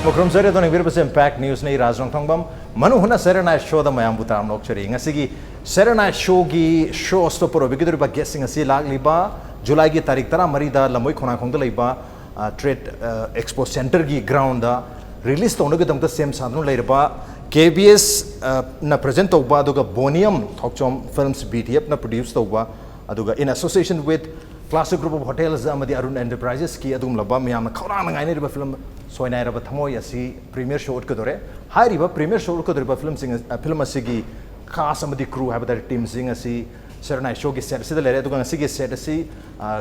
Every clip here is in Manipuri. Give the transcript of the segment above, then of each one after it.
Mukrum Sari Don Virus Impact News Ni Raj Nongthombam Manung Hutna Saturday show the Mayam Butam Nokchari Ngasigi Saturday show gi show stopper Bigger by guessing a sea lag liba July gi Tarik Tara Marida Lamoy Kona Konga Liba Trade Expo Center gi ground release to Nogadam the same Sandun Laiba KBS na present Oba Duga Bonium Thokchom Films BTF na produced Oba Aduga in association with Classic Group of Hotels Amadi Arun Enterprises ki adum laba miyam khawrang ngai ne film SOINAIRABA THAMOI asi premiere show kadore hai riba premiere show kadore film sing film asigi cast amadi crew habada team sing asi Saturday show ki set sida lere aduga asigi set asi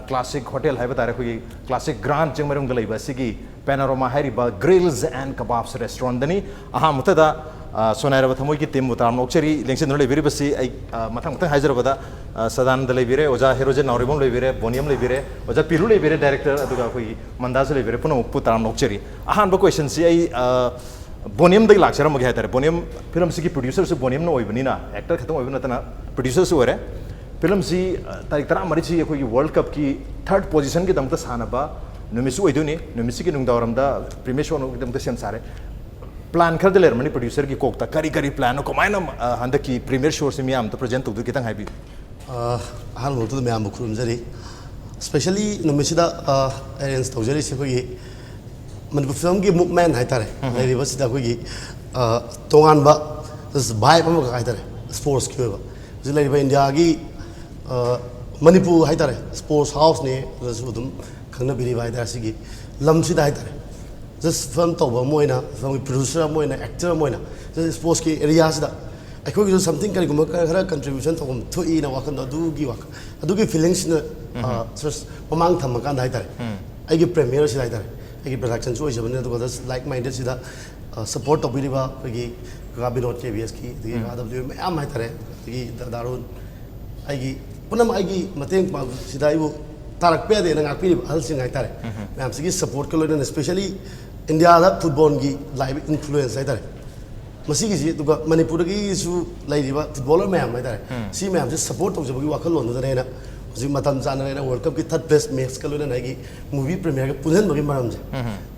Classic Hotel habada khoi Classic Grand Jingmarum galaiba asigi Panorama hai riba Grills and Kebabs restaurant dani aha mutada SOINAIRABA THAMOI ki team mutam nokchari lengsin nole viri basi ai mathang hajarabada Sadananda Hamom oja Herojit Naoroibam Bonium oja Pilu director aduga koi Manda Leima puno putam nokchari ahan ba question si ai Bonium dai lakchara magi haitare Bonium film si ki producer su Bonium no oibani na actor khatam oibana tana producer su ore film si tarik tara mari si koi World Cup ki third position ki damta sanaba numisu oiduni numisi ki nungdawaramda premiere show no damta sem sare plan khar deler mani producer ki kokta kari plan ko maina handa ki premiere show se miam to present to kitang haibi ahal motu me am khum jari especially no mesida arrange to jari se ko gi Manipur film gi movement hai tare le rivasida ko gi tongan ba this vibe am ka hai tare sports ki ba jilai ba India gi Manipur hai tare sports house ne rasudum khangna biri ba hai tare sigi lam sida hai tare just film to ba moina film producer moina actor moina just sports ki area sida I could do something kind of contribution to in a walk on the do give feelings just among Tamakan Hider. I give premieres either. I give production choice of others like minded support of Biliba, Rabinot KBSK, the RW, Amatare, the Darun. I give Punam Igi, Matin, Sidaibu, Tarak Pede and Akpi, Halsing Itare. I'm seeking support color especially in the other football live influence either. Masigi to Manipur is lady footballer ma'am like that. See ma'am just support of the Wakal on the arena. Zimatan Zana World Cup third best makes Kaluna Nagi movie premiere Punan Marimam.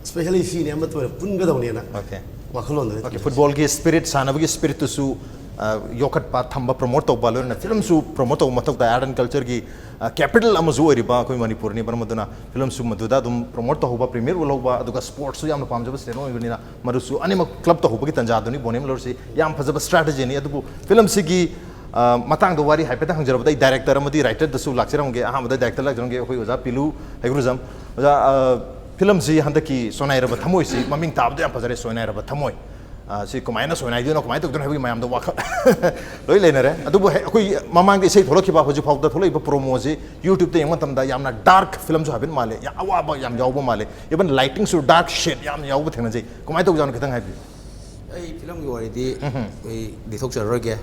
Especially if you amateur Pungadoniana. Okay. Wakalon. Okay, football spirit, Sanavagi spirit to sue Yokat Pathamba promote of Balloon, film su promote of Matok the art and culture gi capital Amazu Riba, Manipur, Nibamaduna, film su Maduda, promote the Hoba premier Uloba, Aduga sports, Yam Pamja, Steno, Marusu, Anima Club to Hubaki Tanjaduni, Bonium Lorsi, Yam Pazaba strategy, Yadu, film Sigi, Matang the Wari, Hypetang, the director, Amadi, writer, the Su Laxeram, the director, who was a Pilu Heigrujam, film Z Handaki, SOINAIRABA THAMOI, Maming Tab, the Ampazare SOINAIRABA THAMOI. Si kumaina so na idino kumaina to habi mayam do waka loi lenare adu koi mamang de sei tholoki ba hoji phawda tholoi ba promo ji YouTube te yamatam da yamna dark film so habin male ya awa ba yam yaw ba male even lighting so dark shit yam yaw ba thena ji kumaina to jan khitang habi ai film gi wari di ei dithok char roge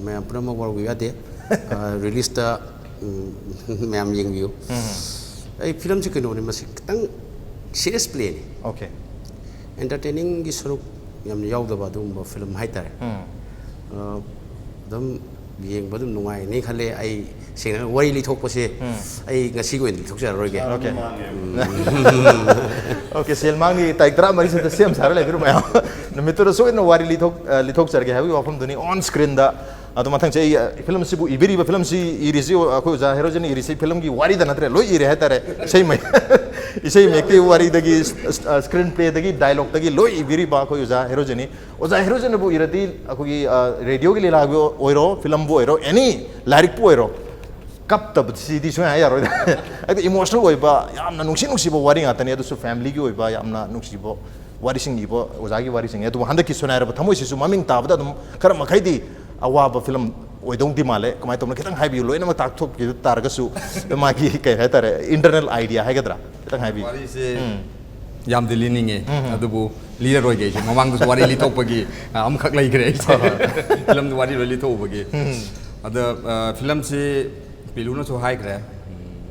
mayam promo war wi ade release ta mayam yeng view ai film ji keno ni masi tang serious play ni okay entertaining gi saruk yam yaudaba dum film haitare dum yeng badum nungai nei khale ai sing wari li thok pose ai ngasi go li thok jar roge okay okay selmang ni taikra mari se same sara le biru ma namitura so no wari li thok jar ge habi wafam duni on screen da adu mathang chei film sibu ibiri ba film si irisi ko ja Herojit irisi film gi wari da natre loi ire haitare sei mai isei mekti wari dagi screen play dagi dialogue dagi loi ibiri ba ko ja Herojit Herojit bu irati akogi radio gi lela go oiro film bu oiro any lyric bu oiro kap tab si di so ya ro ai emotional oi ba yamna nungsi bo wari ngata ne adu so family gi oi ba yamna nungsi bo wari sing gi bo oja gi wari sing adu handa ki SOINAIRABA THAMOI si su maming tabda dum kar makhai di awaba film oidong di male kamai tomna kitang haibi loina ma tak thok gi targasu ma gi kai hatare internal idea haigadra kitang haibi wari se yam dilininge adubu leader roi ge mamang du wari li tok pagi am khak lai gre film du wari li tok pagi ada film se Pilu no so high gre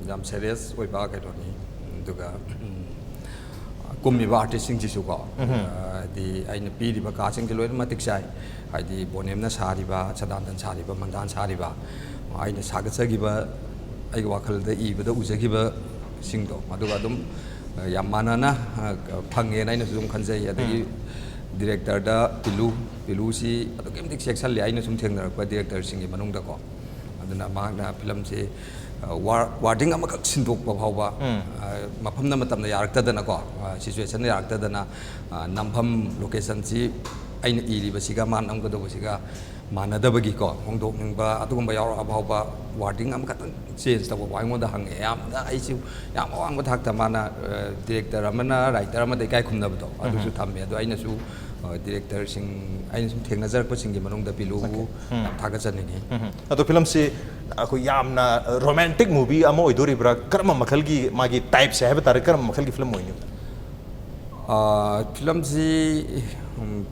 jam serious oi ba kai doni duga kummi ba artist sing ji su ko di aina pi di ba ka sing loina ma tik sai ai di Bonium na sari ba Sadananda sari ba Mandan sari ba aina sagat sagi ba ai wa khal da I ba da u jagi ba sing do aduga dum ꯌꯥꯝ ꯃꯥꯟꯅꯅ ꯐꯪꯉꯦꯅ ꯑꯩꯅꯁꯨ ꯑꯗꯨꯝ ꯈꯟꯖꯩ ꯑꯗꯒꯤ ꯗꯤꯔꯦꯛꯇꯔꯗ ꯄꯤꯂꯨꯁꯤ ꯑꯗꯨꯛꯀꯤ ꯃꯇꯤꯛ ꯆꯦꯛꯁꯜꯂꯤ ꯑꯩꯅ ꯁꯨꯝ ꯊꯦꯡꯅꯔꯛꯄ ꯗꯤꯔꯦꯛꯇꯔꯁꯤꯡꯒꯤ ꯃꯅꯨꯡꯗꯀꯣ ꯑꯗꯨꯅ ꯃꯍꯥꯛꯅ ꯐꯤꯂꯝꯁꯤ ꯋꯥꯔꯗꯤꯡ ꯑꯃꯈꯛ ꯁꯤꯟꯗꯣꯛꯄ ꯐꯥꯎꯕ ꯃꯐꯝꯅ ꯃꯇꯝꯗ ꯌꯥꯔꯛꯇꯗꯅꯀꯣ ꯁꯤꯆꯨꯋꯦꯁꯟ ꯌꯥꯔꯛꯇꯗꯅ ꯅꯝꯐꯝ ꯂꯣꯀꯦꯁꯟꯁꯤ ꯑꯩꯅ ꯏꯔꯤꯕꯁꯤꯒ ꯃꯥ ꯅꯝꯒꯗꯧꯕꯁꯤga ꯃꯥꯟꯅꯗꯕꯒꯤꯀꯣ ꯍꯣꯡꯗꯣꯛꯅꯤꯡꯕ ꯑꯗꯨꯒꯨꯝꯕ ꯌꯥꯎꯔꯛꯑ ꯐꯥꯎꯕ ꯋꯥꯔꯗꯤꯡ ꯑꯃꯈꯛꯇꯪ ꯆꯦꯟꯖ ꯇꯧꯕ ꯑꯩꯉꯣꯟꯗ ꯍꯪꯉꯦ ꯌꯥꯝꯅ ꯑꯩꯁꯨ ꯌꯥꯝ ꯑꯋꯥꯡꯕ ꯊꯥꯛꯇ ꯃꯥꯅ ꯗꯤꯔꯦꯛꯇꯔ ꯑꯃꯅ ꯔꯥꯏꯇꯔ ꯑꯃꯗ ꯏꯀꯥꯏ ꯈꯨꯝꯅꯕꯗꯣ ꯑꯗꯨꯁꯨ ꯊꯝꯃꯦ ꯑꯗꯣ ꯑꯩꯅꯁꯨ ꯗꯤꯔꯦꯛꯇꯔꯁꯤꯡ ꯑꯩꯅ ꯁꯨꯝ ꯊꯦꯡꯅꯖꯔꯛꯄꯁꯤꯡꯒꯤ ꯃꯅꯨꯡꯗ ꯄꯤꯂꯨꯕꯨ ꯌꯥꯝ ꯊꯥꯒꯠꯆꯅꯤꯡꯉꯤ ꯑꯗꯣ ꯐꯤꯂꯝꯁꯤ ꯑꯩꯈꯣꯏ ꯌꯥꯝꯅ ꯔꯣꯃꯥꯟꯇꯤꯛ ꯃꯨꯚꯤ ꯑꯃ ꯑꯣꯏꯗꯣꯔꯤꯕ꯭ꯔꯥ ꯀꯔꯝꯕ ꯃꯈꯜꯒꯤ ꯃꯥꯒꯤ ꯇꯥꯏꯞꯁꯦ ꯍꯥꯏꯕ ꯇꯥꯔꯦ ꯀꯔꯝꯕ ꯃꯈꯜꯒꯤ ꯐꯤꯂꯝ ꯑꯣꯏꯅꯤ ꯐꯤꯂꯝꯁꯤ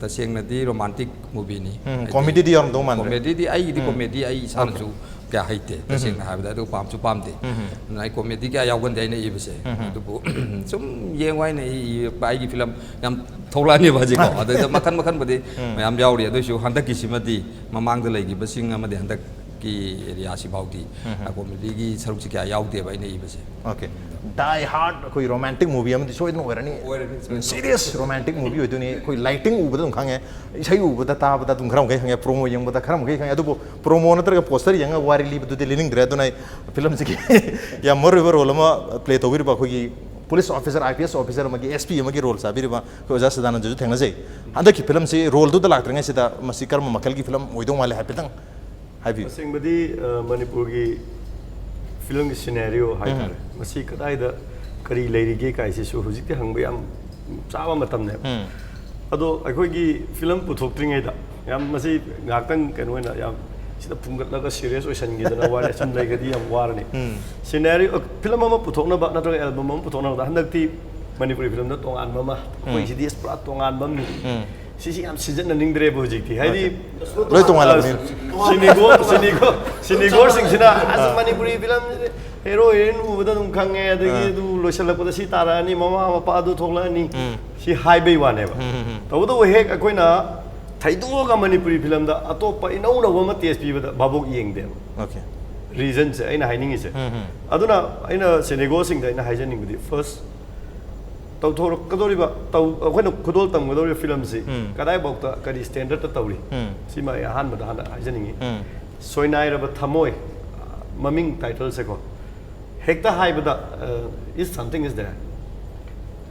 ꯇꯁꯦꯡꯅꯗꯤ ꯔꯣꯃꯥꯟꯇꯤꯛ ꯃꯨꯚꯤꯅꯤ ꯀꯣꯃꯦꯗꯤꯗꯤ ꯌꯥꯎꯔꯝꯗꯧ ꯃꯥꯟꯗ꯭ꯔꯦ ꯀꯣꯃꯦꯗꯤꯗꯤ ꯑꯩꯒꯤꯗꯤ ꯀꯣꯃꯦꯗꯤ ꯑꯩ ꯏꯁꯥꯅꯁꯨ ꯀꯌꯥ ꯍꯩꯇꯦ ꯇꯁꯦꯡꯅ ꯍꯥꯏꯕꯗ ꯑꯗꯨ ꯄꯥꯝꯁꯨ ꯄꯥꯝꯗꯦ ꯑꯗꯨꯅ ꯑꯩ ꯀꯣꯃꯦꯗꯤ ꯀꯌꯥ ꯌꯥꯎꯒꯟꯗꯦ ꯑꯩꯅ ꯏꯕꯁꯦ ꯑꯗꯨꯕꯨ ꯁꯨꯝ ꯌꯦꯡꯉꯨ ꯑꯩꯅ ꯏꯕ ꯑꯩꯒꯤ ꯐꯤꯂꯝ ꯌꯥꯝ ꯊꯣꯛꯂꯛꯑꯅꯦꯕ ꯍꯧꯖꯤꯛꯀꯣ ꯑꯗꯨꯗ ꯃꯈꯟꯕꯨꯗꯤ ꯃꯌꯥꯝ ꯌꯥꯎꯔꯤ ꯑꯗꯨꯏꯁꯨ ꯍꯟꯗꯛꯀꯤꯁꯤꯃꯗꯤ ꯃꯃꯥꯡꯗ ꯂꯩꯈꯤꯕꯁꯤꯡ ꯑꯃꯗꯤ ꯍꯟꯗꯛꯀꯤ ꯑꯦꯔꯤꯌꯥꯁꯤ ꯐꯥꯎꯗꯤ ꯀꯣꯃꯦꯗꯤꯒꯤ ꯁꯔꯨꯛꯁꯤ ꯀꯌꯥ ꯌꯥꯎꯗꯦꯕ ꯑꯩꯅ ꯏꯕꯁꯦ ꯑꯣꯀꯦ ꯗꯥꯏ ꯍꯥꯔꯠ ꯑꯩꯈꯣꯏ ꯔꯣꯃꯥꯟꯇꯤꯛ ꯃꯨꯚꯤ ꯑꯃꯗꯤ ꯁꯣꯏꯗꯅ ꯑꯣꯏꯔꯅꯤ ꯁꯤꯔꯤꯌꯁ ꯔꯣꯃꯥꯟꯇꯤꯛ ꯃꯨꯚꯤ ꯑꯣꯏꯗꯣꯏꯅꯤ ꯑꯩꯈꯣꯏ ꯂꯥꯏꯇꯤꯡ ꯎꯕꯗ ꯑꯗꯨꯝ ꯈꯪꯉꯦ ꯏꯁꯩ ꯎꯕꯗ ꯇꯥꯕꯗ ꯑꯗꯨꯝ ꯈꯔ ꯃꯈꯩ ꯈꯪꯉꯦ ꯄ꯭ꯔꯣꯃꯣ ꯌꯦꯡꯕꯗ ꯈꯔ ꯃꯈꯩ ꯈꯪꯉꯦ ꯑꯗꯨꯕꯨ ꯄ꯭ꯔꯣꯃꯣ ꯅꯠꯇ꯭ꯔꯒ ꯄꯣꯁꯇꯔ ꯌꯦꯡꯉꯒ ꯋꯥꯔꯤ ꯂꯤꯕꯗꯨꯗꯤ ꯂꯤꯅꯤꯡꯗ꯭ꯔꯦ ꯑꯗꯨꯅ ꯐꯤꯂꯝꯁꯤꯒꯤ ꯌꯥꯝ ꯃꯔꯨꯑꯣꯏꯕ ꯔꯣꯜ ꯑꯃ ꯄ꯭ꯂꯦ ꯇꯧꯕꯤꯔꯤꯕ ꯑꯩꯈꯣꯏꯒꯤ ꯄꯨꯂꯤꯁ ꯑꯣꯐꯤꯁꯔ IPS ꯑꯣꯐꯤꯁꯔ ꯑꯃꯒꯤ SP ꯑꯃꯒꯤ ꯔꯣꯜ ꯆꯥꯕꯤꯔꯤꯕ ꯑꯩꯈꯣꯏ ꯑꯣꯖꯥ ꯁꯗꯥꯅꯟꯗꯁꯨ ꯊꯦꯡꯅꯖꯩ ꯍꯟꯗꯛꯀꯤ ꯐꯤꯂꯝꯁꯤ ꯔꯣꯜꯗꯨꯗ ꯂꯥꯛꯇ꯭ꯔꯤꯉꯩꯁꯤꯗ ꯃꯁꯤ ꯀꯔꯝꯕ ꯃꯈꯜꯒꯤ ꯐꯤꯂꯝ ꯑꯣꯏꯗꯧ ꯃꯥꯜꯂꯦ ꯍꯥꯏꯐꯦꯠꯇꯪ ꯍꯥꯏꯕꯤꯌꯨ ꯑꯁꯦꯡꯕꯗꯤ ꯃꯅꯤꯄꯨꯔꯒꯤ ꯐꯤꯂꯝꯒꯤ ꯁꯤꯅꯦꯔꯤꯑꯣ ꯍꯥꯏꯇꯥꯔꯦ ꯃꯁꯤ ꯀꯗꯥꯏꯗ ꯀꯔꯤ ꯂꯩꯔꯤꯒꯦ ꯀꯥꯏꯁꯤꯁꯨ ꯍꯧꯖꯤꯛꯇꯤ ꯍꯪꯕ ꯌꯥꯝ ꯆꯥꯕ ꯃꯇꯝꯅꯦꯕ ꯑꯗꯣ ꯑꯩꯈꯣꯏꯒꯤ ꯐꯤꯂꯝ puthoktrꯤꯉꯩꯗ ꯌꯥꯝ ꯃꯁꯤ ꯉꯥꯛꯇꯪ ꯀꯩꯅꯣ ꯑꯣꯏꯅ ꯌꯥꯝ sida phumgatlaga serious oisangidana wari sum laigadi yam warani scenario film ama puthoknaba natraga album ama puthoknaba handakti manipuri film da tongan mama koi sidi pura tongan bam ni sisi yam season na ningdre bo jikti haidi loi tongan la sinigo sing sina as manipuri film heroine ubada dum khange adagi du loisalakpada si tarani mama mapa du thoklani si highway wane ba tawdo hek akoina thaidoga manipuri film da atopa inauna wama TSP da babok yengde okay reason se aina haining se aduna aina senego sing da aina haijaning budi first tau thor kadoriba tau akoina khudol tam gadori film se kadai bokta kadi standard ta tawri sima han bada han haijaning SOINAIRABA THAMOI maming title se ko hekta haibada is something is there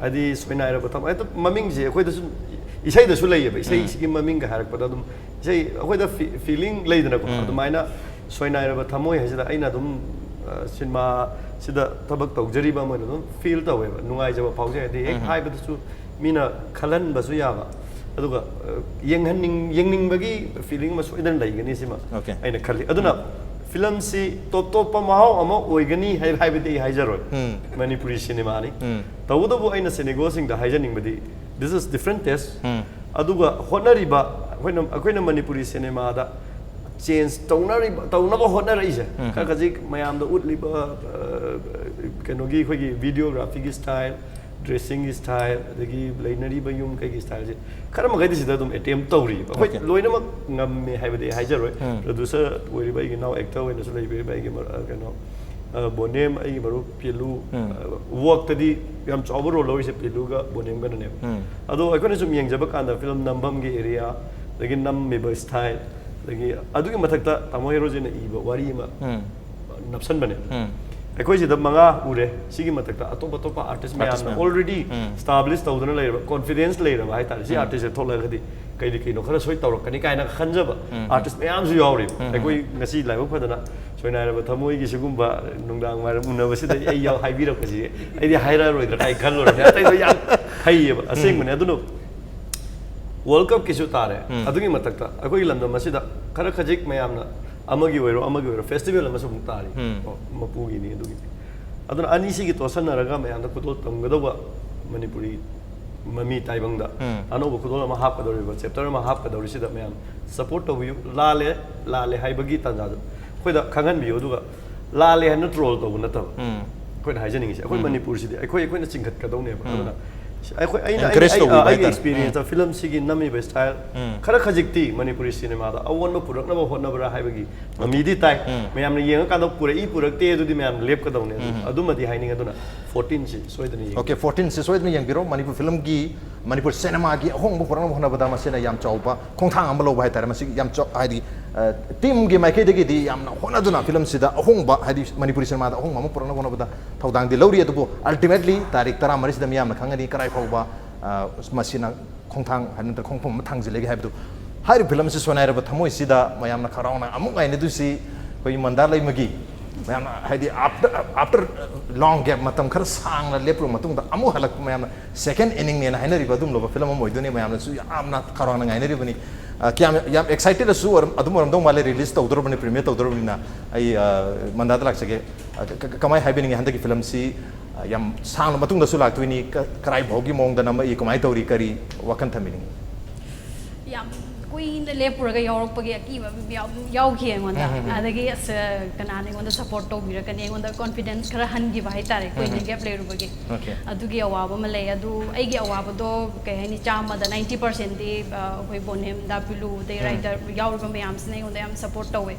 adi SOINAIRABA THAMOI to maming je akoi da isai da su lei ba isai sigi maming ga harak pada dum isai akoi da feeling lei da ko adumaina SOINAIRABA THAMOI haida aina dum cinema sida tabak tawjari ba mo dum feel ta we nungai jaba phauja adi ek haiba da su mina khalan ba su ya ba aduga yengning bagi feeling ma su idan lai gani sima aina khali aduna film si top top pa mahau ama oigani haiba dei haijaroi manipuri cinema ni tawda bu aina senego sing da haijaning badi this is different test aduga honariba akoina manipuri cinema da change taunaba honari je kajik mayam da utliba kenogi khogi videography gi style dressing style dagi lainari ba yum kai style je karam gai disi da dum attempt tawri khoi loina mak ngamme haibade haijaroi producer wori ba gi now actor wena su lai ba gi keno Bonium ai maru Pilu work tadi yam chawbo role loi se Pilu ga Bonium ga ne ado aikona sum yeng jaba kan da film nambam gi area lagi nam me ba style lagi adu gi mathakta THAMOI Herojit na iba wari ma napsan bane aikoi ji da manga ure sigi mathakta atop artist me already established tawdana lai confidence lai ra hai tar si artist thola ga di kai di kino khara soi tawrak kani kai na khanjaba artist me am su yawri aikoi ngasi lai ba phadana SOINAIRABA THAMOI gi sigumba nungdang mar unabasi da ai yaw haibira ko ji ai di haira roi da kai khallo ra tai do yang haiyeba aseng mane aduno world cup kisu tare adugi matakta akoi lamda masida khara khajik mayamna amagi oiro festival ama sum tari mapu gi ni adugi aduna ani si gi tosan naraga mayamda kudol tamgadawa manipuri mami taibang da anoba kudol ama hap kadori ba chapter ama hap kadori sida mayam support to lale haibagi tanja da khangan bi oduga lale han troll to na ta koi haijaning se koi manipur si de koi na chingkhat ka dau ne ba experience film sigi nami be style khara khajikti manipuri cinema da awon ba purak na ba hotna bara haibagi mami di tai mayam ne yenga kan da pura I purak te du di mayam lep ka dawne adu madi haining aduna 14 si soidani okay 14 si soidani yang biro manipur film gi manipur cinema gi hong bu purak na hona ba masina yam chaupa khongthang am lo ba tar masi yam chau haidi team gi mai ke de gi di yam na hona duna film sida hong ba haidi manipur cinema da hong ma purak na hona ba thaudang di lori adu ultimately tarik tara maris da miyam na khangani karai phauba masina khongthang hananta khongphom thangzilegi haibdu hari film si SOINAIRABA THAMOI sida mayamna kharauna amuk aine du si koi Manda Leima gi mayamna haidi after long gap matam khar sang la lepru matung da amu halak mayamna second inning ne na hainari badum loba film mo idune mayamna su amna kharauna ngainari bani kyam yam excited su or adum ram dong wale release ta udor bani premiere ta udor bani na ai Manda lak sege kamai haibini handa ki film si yam sang matung da su lak tuini karai bhogi mong da nama I kamai tori kari wakan thamini yam queen lepuraga yorokpagi akiba yauki engonda adagi as kanani engonda support to bira kan engonda confidence khara hangi bai tare koi ne gap lerubagi adugi awaba ma lei adu aigi awaba do kai hani chama da 90% di koi Bonium da Pilu de writer yaurba mayam sne engonda yam support to we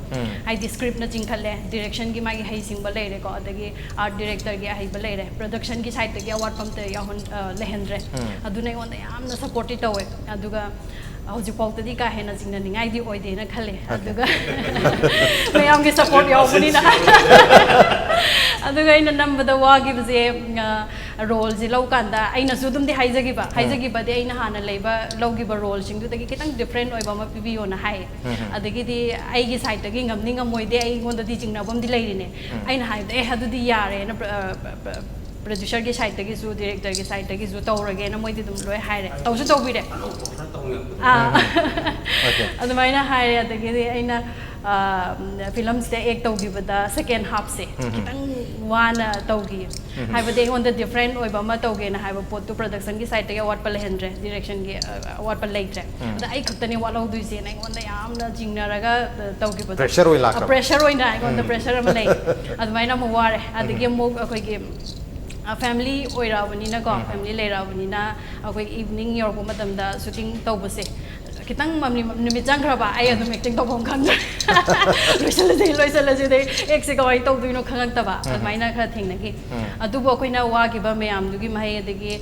ai di script na chingkhale direction gi magi hai singba leire ko adagi art director gi hai ba leire production gi side gi award pam te yahon lehendre aduna engonda yam na support to we aduga hojik pautadi ka hena jingna ningai di oide na khale aduga mayam ge support yaubani na aduga ina nambada wagi bje role ji lau kanda aina su dum di haijagi ba de aina hana leiba logi ba role sing du tagi kitang different oiba ma pbo na hai adagi di ai gi side tagi ngamni ngamoi de ai ngonda di jingna bom di leirine aina hai de hadu di yare na producer ki side tagi su director ki side tagi su tawrage na moi di dum loi haire tawsu tawbire adamaina haire adagi di aina film se ek tawgi bada second half se kitang wana tawgi haiba de on the different oiba ma tawge na haiba pot to production ki side tagi award pa lehendre direction ki award pa leitre da ai khattani wala du se na on the yamna jingna raga tawgi bada pressure oi na on the pressure ma lei adamaina mo ware adagi mo akoi ki family oirabani na ko family leirabani na akoi evening yorko matam da shooting tawbase kitang mamni numi jangraba ai adum acting tawbom khang loisalaje de ek se kawai tawduino khangak taba maina kha thingnagi adubo koina wagi ba mayam dugi mai adegi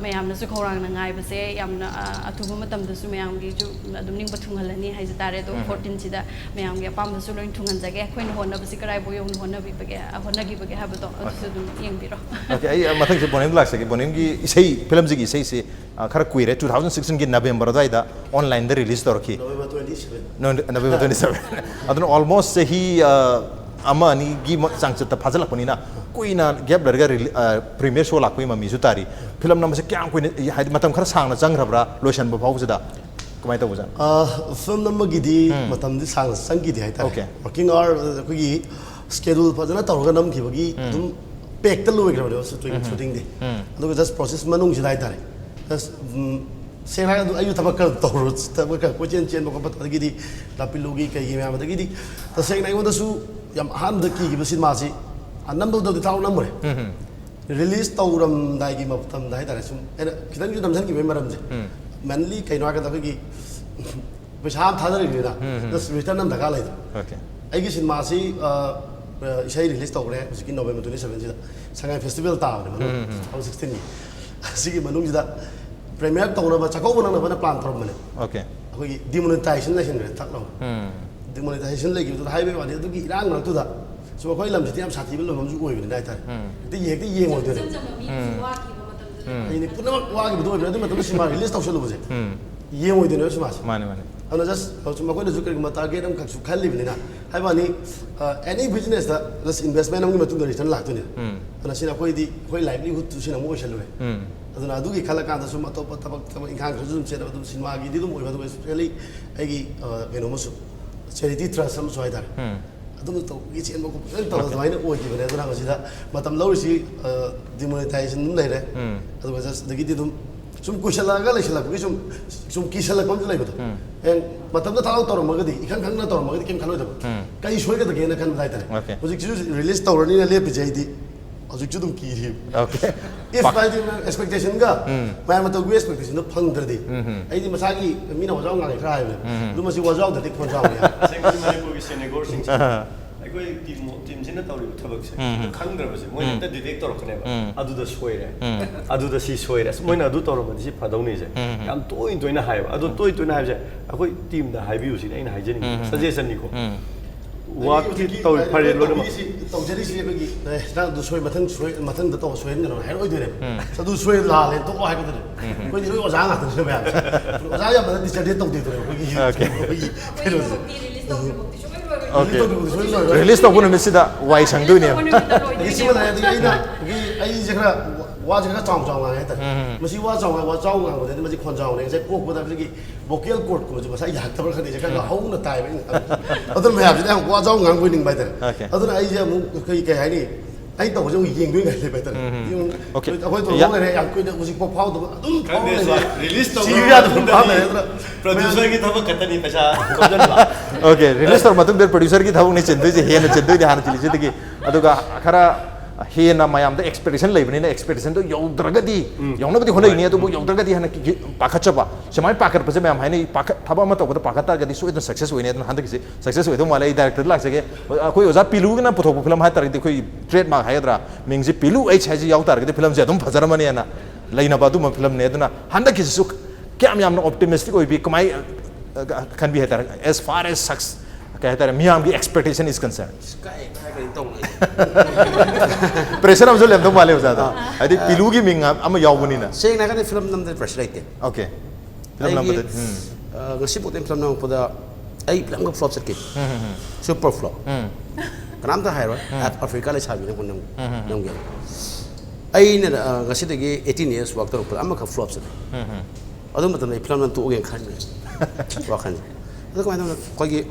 mayam na su khorang na ngai base yamna atubu matam da su mayam gi ju adum ning bathunghalani hai jatare do 14 sida mayam gi apam da su loin thungan jage koina honna basi karai bo yong honna bi bage honna gi bage habato adu dum yeng biro okay ai mathang se Bonium lak se Bonium gi isei film ji gi isei se khara kuire 2016 gi November da ida online the release torki November 27 adun almost he ama ni gi changchat ta phajal pani na kuina gap larga premiere show la kui mami su tari film nam se kyang kuina haid matam khara sang na changrabra lotion ba phawju da kamai ta bujan film number gi di matam di sang gi di hai ta working hour ko gi schedule phajana tawga nam ki bagi dum pack ta loi gra shooting di adu just process manung ji dai tare just Saya ayu tabakal torut, tabakal kucing bokap tadi di tapi logi kayak gimana tadi di, terus saya naik su yang ham deki gitu sih masih, enam tu tahu enam boleh, release tahu ram dai gimana tam dai tadi sum, kita ni dalam sana gimana ram je, mainly kayak nak kata lagi, besar thada lagi dah, terus return enam dah lagi, ayu sih masih, saya release tahu boleh, mungkin November 27 je, sangat festival tahu, tahun 16 ni, sih Manung je dah. Premier tahu nama cakap orang nama plan terus mana. Okay. Aku demonetization lagi ni tak tahu. Demonetization lagi tu highway wadi tu kita orang tu dah. Sebab kau ilam jadi am sati belum mampu kau ini dah tak. Itu ye mau tu. Ini pun nama wagi betul betul macam tu semua release tahu selalu betul. Ye mau tu ni semua. Mana. Anu just cuma kau dah zuker kita target am kau suka lebih ni na. Highway ni any business dah just investment am kita tu dari sana lah tu ni. Anu sih aku ini kau livelihood tu sih nama kau selalu. Aduna adugi khalakanda sum atopa tabak ingkhang khajum chena badum cinema gi didum oi badum especially aigi keno musu charity trust am soidar adum to gi chen mo ko to zaina oi gi bane aduna masida matam lawrisi demonetization dum leire adu just dagi didum sum kushala ga leshala gi sum kishala kom lai bado en matam da taw tor magadi ikhang khang na tor magadi kem khaloi da kai shoi ga da ge na kan dai tare project release tawrani na le bijai di ꯍꯧꯖꯤꯛꯁꯨ ꯑꯗꯨꯝ ꯀꯤꯔꯤ Okay. if ꯍꯥꯏꯗꯤ ꯑꯦꯛꯁꯄꯦꯛꯇꯦꯁꯟꯒ ꯃꯌꯥꯝꯅ ꯇꯧꯕꯤ ꯑꯦꯛꯁꯄꯦꯛꯇꯦꯁꯟꯗꯣ ꯐꯪꯗ꯭ꯔꯗꯤ ꯑꯩꯗꯤ ꯃꯁꯥꯒꯤ ꯃꯤꯅ ꯋꯥꯖꯥꯎ ꯉꯥꯡꯉꯦ ꯈꯔ ꯍꯥꯏꯕꯅꯦ ꯑꯗꯨ ꯃꯁꯤ ꯋꯥꯖꯥꯎꯗꯗꯤ ꯈꯣꯟꯖꯥꯎꯅꯤ ꯑꯁꯦꯡꯕꯗꯤ ꯃꯅꯤꯄꯨꯔꯒꯤ ꯁꯦꯅꯦꯒꯣꯔꯁꯤꯡꯁꯦ ꯑꯩꯈꯣꯏ ꯇꯤꯝꯁꯤꯅ ꯇꯧꯔꯤꯕ ꯊꯕꯛꯁꯦ ꯈꯪꯗ꯭ꯔꯕꯁꯦ ꯃꯣꯏꯅ ꯍꯦꯛꯇ ꯗꯤꯇꯦꯛ ꯇꯧꯔꯛꯀꯅꯦꯕ ꯑꯗꯨꯗ ꯁꯣꯏꯔꯦ ꯑꯗꯨꯗ ꯁꯤ ꯁꯣꯏꯔꯦ ꯃꯣꯏꯅ ꯑꯗꯨ ꯇꯧꯔꯝꯃꯗꯤ ꯁꯤ ꯐꯗꯧꯅꯤꯁꯦ ꯌꯥꯝ ꯇꯣꯏꯅ ꯍꯥꯏꯕ ꯑꯗꯨ ꯇꯣꯏꯅ ꯍꯥꯏꯕꯁꯦ ꯑꯩꯈꯣꯏ ꯇꯤꯝꯗ ꯍꯥꯏꯕꯤꯌꯨ ꯁꯤꯅꯤ ꯑꯩꯅ ꯍꯥꯏꯖꯅꯤꯡꯉꯤ ꯁꯖꯦꯁꯟꯅꯤꯀꯣ ꯋꯥꯛꯇꯤ ꯐꯔꯦ ꯂꯣꯏꯅꯃꯛ ꯇꯧꯖꯔꯤꯁꯤ ꯑꯩꯈꯣꯏꯒꯤ ꯅꯪ ꯑꯗꯨ ꯃꯊꯪꯗ ꯇꯧꯕ ꯁꯣꯏꯍꯟꯒꯅꯣ ꯍꯥꯏꯔꯛꯑꯣꯏꯗꯣꯏꯅꯦꯕ ꯑꯗꯨ ꯁꯣꯏ ꯂꯥꯜꯂꯦ ꯇꯣꯛꯑꯣ ꯍꯥꯏꯒꯗꯣꯏꯅꯦ ꯑꯩꯈꯣꯏꯗꯤ ꯂꯣꯏ ꯑꯣꯖꯥ ꯉꯥꯛꯇꯅꯦ ꯃꯌꯥꯝꯁꯦ ꯑꯣꯖꯥ ꯌꯥꯝꯅ ꯗꯤꯁꯔꯇꯦꯠ ꯇꯧꯗꯦꯗꯣꯏꯅꯦ ꯑꯩꯈꯣꯏꯒꯤ ꯀꯩꯅꯣꯁꯦ ꯔꯤꯂꯤꯁ ꯇꯧꯕ ꯅꯨꯃꯤꯠꯁꯤꯗ ꯋꯥꯏ ꯁꯪꯗꯣꯏꯅꯦꯕ ꯑꯩꯁꯦ ꯈꯔ ꯋꯥꯁꯦ ꯈꯔ ꯆꯥꯎ ꯉꯥꯡꯉꯦ ꯍꯥꯏꯇꯥꯔꯦ ꯃꯁꯤ ꯋꯥ ꯆꯥꯎ ꯉꯥꯡꯕꯗꯗꯤ ꯃꯁꯤ ꯈꯣꯟꯖꯥꯎꯅꯦ ꯉꯁꯥꯏ ꯄꯣꯛꯄꯗ ꯑꯩꯈꯣꯏꯒꯤ ꯚꯣꯀꯦꯜ ꯀꯣꯔꯠꯀꯨꯝꯕꯁꯦ ꯃꯁꯥ ꯌꯥꯔꯛꯇꯕ꯭ꯔꯥ ꯈꯪꯗꯦ ꯈꯔ ꯍꯧꯅ ꯇꯥꯏꯕ ꯑꯗꯨꯅ ꯃꯌꯥꯝꯁꯤꯅ ꯌꯥꯝ ꯋꯥ ꯆꯥꯎ ꯉꯥꯡꯕꯣꯏꯅꯤꯡꯕ ꯍꯥꯏꯇꯥꯔꯦ ꯑꯗꯨꯅ ꯑꯩꯁꯦ ꯑꯃꯨꯛ ꯀꯩ ꯍꯥꯏꯅꯤ ꯑꯩ ꯇꯧꯕꯁꯦ ꯑꯃꯨꯛ ꯌꯦꯡꯗꯣꯏꯉꯥꯏ ꯂꯩꯕ ꯍꯥꯏꯇꯥꯔꯦ ꯑꯩꯈꯣꯏ ꯇꯧꯕ ꯂꯩꯔꯦ ꯌꯥꯝ ꯀꯨꯏꯅ ꯍꯧꯖꯤꯛꯐꯥꯎ ꯐꯥꯎꯗꯕ ꯑꯗꯨꯝ ꯐꯥꯎ ꯂꯩꯕ ꯔꯤꯂꯤꯁ ꯁꯤꯕ ꯌꯥꯗꯕ ꯐꯥꯎ ꯂꯩꯔꯦ ꯑꯗꯨꯅ ꯄ꯭ꯔꯣꯗ꯭ꯌꯨꯁꯔꯒꯤ ꯊꯕꯛ ꯈꯛꯇꯅꯤ ꯄꯩꯁꯥ ꯈꯣꯝꯖꯟꯕ Okay, release ꯇꯧꯔ ꯃꯇꯨꯡꯗ ꯄ꯭ꯔꯣꯗ꯭ꯌꯨꯁꯔꯒꯤ ꯊꯕꯛꯅꯤ ꯆꯤꯟꯗꯣꯏꯁꯦ ꯍꯦꯟꯅ ꯆꯤꯟꯗꯣꯏꯅꯤ ꯍꯥꯟꯅ ꯆꯤꯜꯂꯤꯁꯤꯗꯒꯤ ꯑꯗꯨꯒ ꯈꯔ ꯍꯦꯟꯅ ꯃꯌꯥꯝꯗ ꯑꯦꯛꯁꯄꯦꯛꯇꯦꯁꯟ ꯂꯩꯕꯅꯤꯅ ꯑꯦꯛꯁꯄꯦꯛꯇꯦꯁꯟꯗꯣ ꯌꯧꯗ꯭ꯔꯒꯗꯤ ꯌꯧꯅꯕꯗꯤ ꯍꯣꯠꯅꯔꯤꯅꯤ ꯑꯗꯨꯕꯨ ꯌꯧꯗ꯭ꯔꯒꯗꯤ ꯍꯥꯟꯅ ꯄꯥꯈꯠꯆꯕ ꯁꯨꯃꯥꯏꯅ ꯄꯥꯈꯠꯄꯁꯦ ꯃꯌꯥꯝ ꯍꯥꯏꯅꯩ ꯊꯕꯛ ꯑꯃ ꯇꯧꯕꯗ ꯄꯥꯈꯠ ꯇꯥꯔꯒꯗꯤ ꯁꯣꯏꯗꯅ ꯁꯛꯁꯦꯁ ꯑꯣꯏꯅꯤ ꯑꯗꯨꯅ ꯍꯟꯗꯛꯀꯤꯁꯤ ꯁꯛꯁꯦꯁ ꯑꯣꯏꯗꯧ ꯃꯥꯜꯂꯦ ꯑꯩ ꯗꯥꯏꯔꯦꯛꯇꯔꯗ ꯂꯥꯛꯆꯒꯦ ꯑꯩꯈꯣꯏ ꯑꯣꯖꯥ ꯄꯤꯂꯨꯒꯅ ꯄꯨꯊꯣꯛꯄ ꯐꯤꯂꯝ ꯍꯥꯏꯇꯥꯔꯒꯗꯤ ꯑꯩꯈꯣꯏ ꯇ꯭ꯔꯦꯗ ꯃꯥꯔꯛ ꯍꯥꯏꯒꯗ꯭ꯔꯥ ꯃꯤꯡꯁꯦ ꯄꯤꯂꯨ H ꯍꯥꯏꯁꯤ ꯌꯥꯎ ꯇꯥꯔꯒꯗꯤ ꯐꯤꯂꯝꯁꯦ ꯑꯗꯨꯝ ꯐꯖꯔꯝꯃꯅꯤꯅ ꯂꯩꯅꯕ ꯑꯗꯨꯝꯕ ꯐꯤꯂꯝꯅꯦ ꯑꯗꯨꯅ ꯍꯟꯗꯛꯀꯤꯁꯤꯁꯨ ꯀꯌꯥꯝ ꯌꯥꯝꯅ ꯑꯣꯞꯇꯤꯃꯤꯁꯇꯤꯛ ꯑꯣꯏꯕꯤ ꯀꯃꯥꯏ ꯈꯟꯕꯤ ꯍꯥꯏꯇꯥꯔꯦ as far as kaya tara miyamgi expectation is concerned. Pressure am zulem to male uzada. Adi pilu gi minga ama yawbuni na. Saying na kan film nam de pressure ite. Okay. Film nam de. Ngasi putem film nam pada ai film ko flop sakit. Super flop. Kanam ta hai ra Africa le chabi na kunam nam ge. Ai na ngasi de ge 18 years work to pada ama ka flop sakit. Adum matam ai film nam tu ogen khan. Wa khan. Ado ko ai ko gi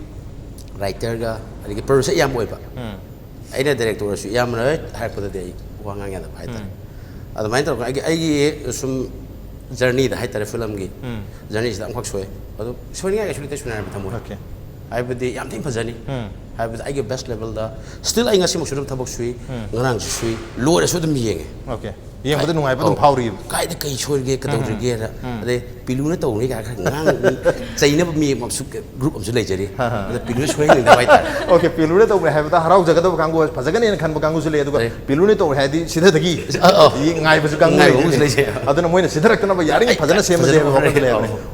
writer ga adigi producer yam oiba aina director su yam na har pada de wangang ya da bhai tar adu mai tar ai sum journey da hai tar film gi journey da khak soe adu soini ga actually te sunar ba thamoi Okay. ai budi yam tin phajani hai budi ai ge best level da still ai ngasi mo sudam thabak sui ngarang sui lo re sudam yenge Okay. Yang betul nungai betul power itu. Kai de kai chor ge ka dau ge ra ade pilu na tau ni ka ngang chaina mi mabsuk group amsu lai jari ade pilu choi ni da bai tar Okay, pilu ne to hai betul harau jaga to kangu phajagan ne khan kangu su le adu pilu ne to hai di sida dagi ngai basu kangu ngai lai je aduna moina sida rakna ba yari phajana sem je ba ko le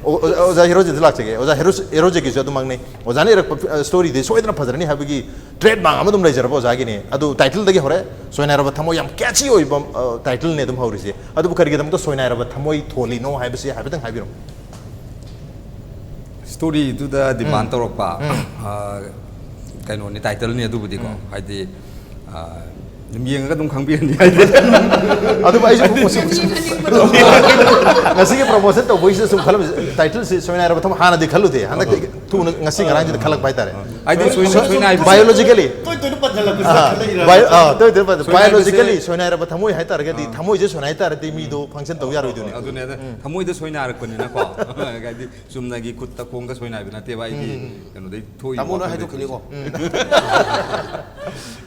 oza Herojit dilak chege oza Herojit ki adu mangne oza ne rak story de soidna phajani ha bagi trade bang amadum lai jarbo oza gi ne adu title dagi hore SOINAIRABA THAMOI yam catchy oibam title ne dum haurise adu kari gedam to SOINAIRABA THAMOI tholi no haibasi haibetang haibiro story tu da demand torokpa kaino ni title ni adu budi ko haidi limyeng ga dum khangbi ni haidi adu bai ju ngasi ke promotion to voice sum khalam title se SOINAIRABA THAMOI hana de khalu de hana tu ngasi ngarang ji khalak bai tare haidi SOINAIRABA biologically तो biologically SOINAIRABA THAMOI hai tar ga di thamoi je sonai tar di mi do function to yaro du ne adu ne thamoi de soina arak pani na ko ga di sumna gi kut ta khong ga soina bi na te bai di kano dei thoi tamo na hai do kini ko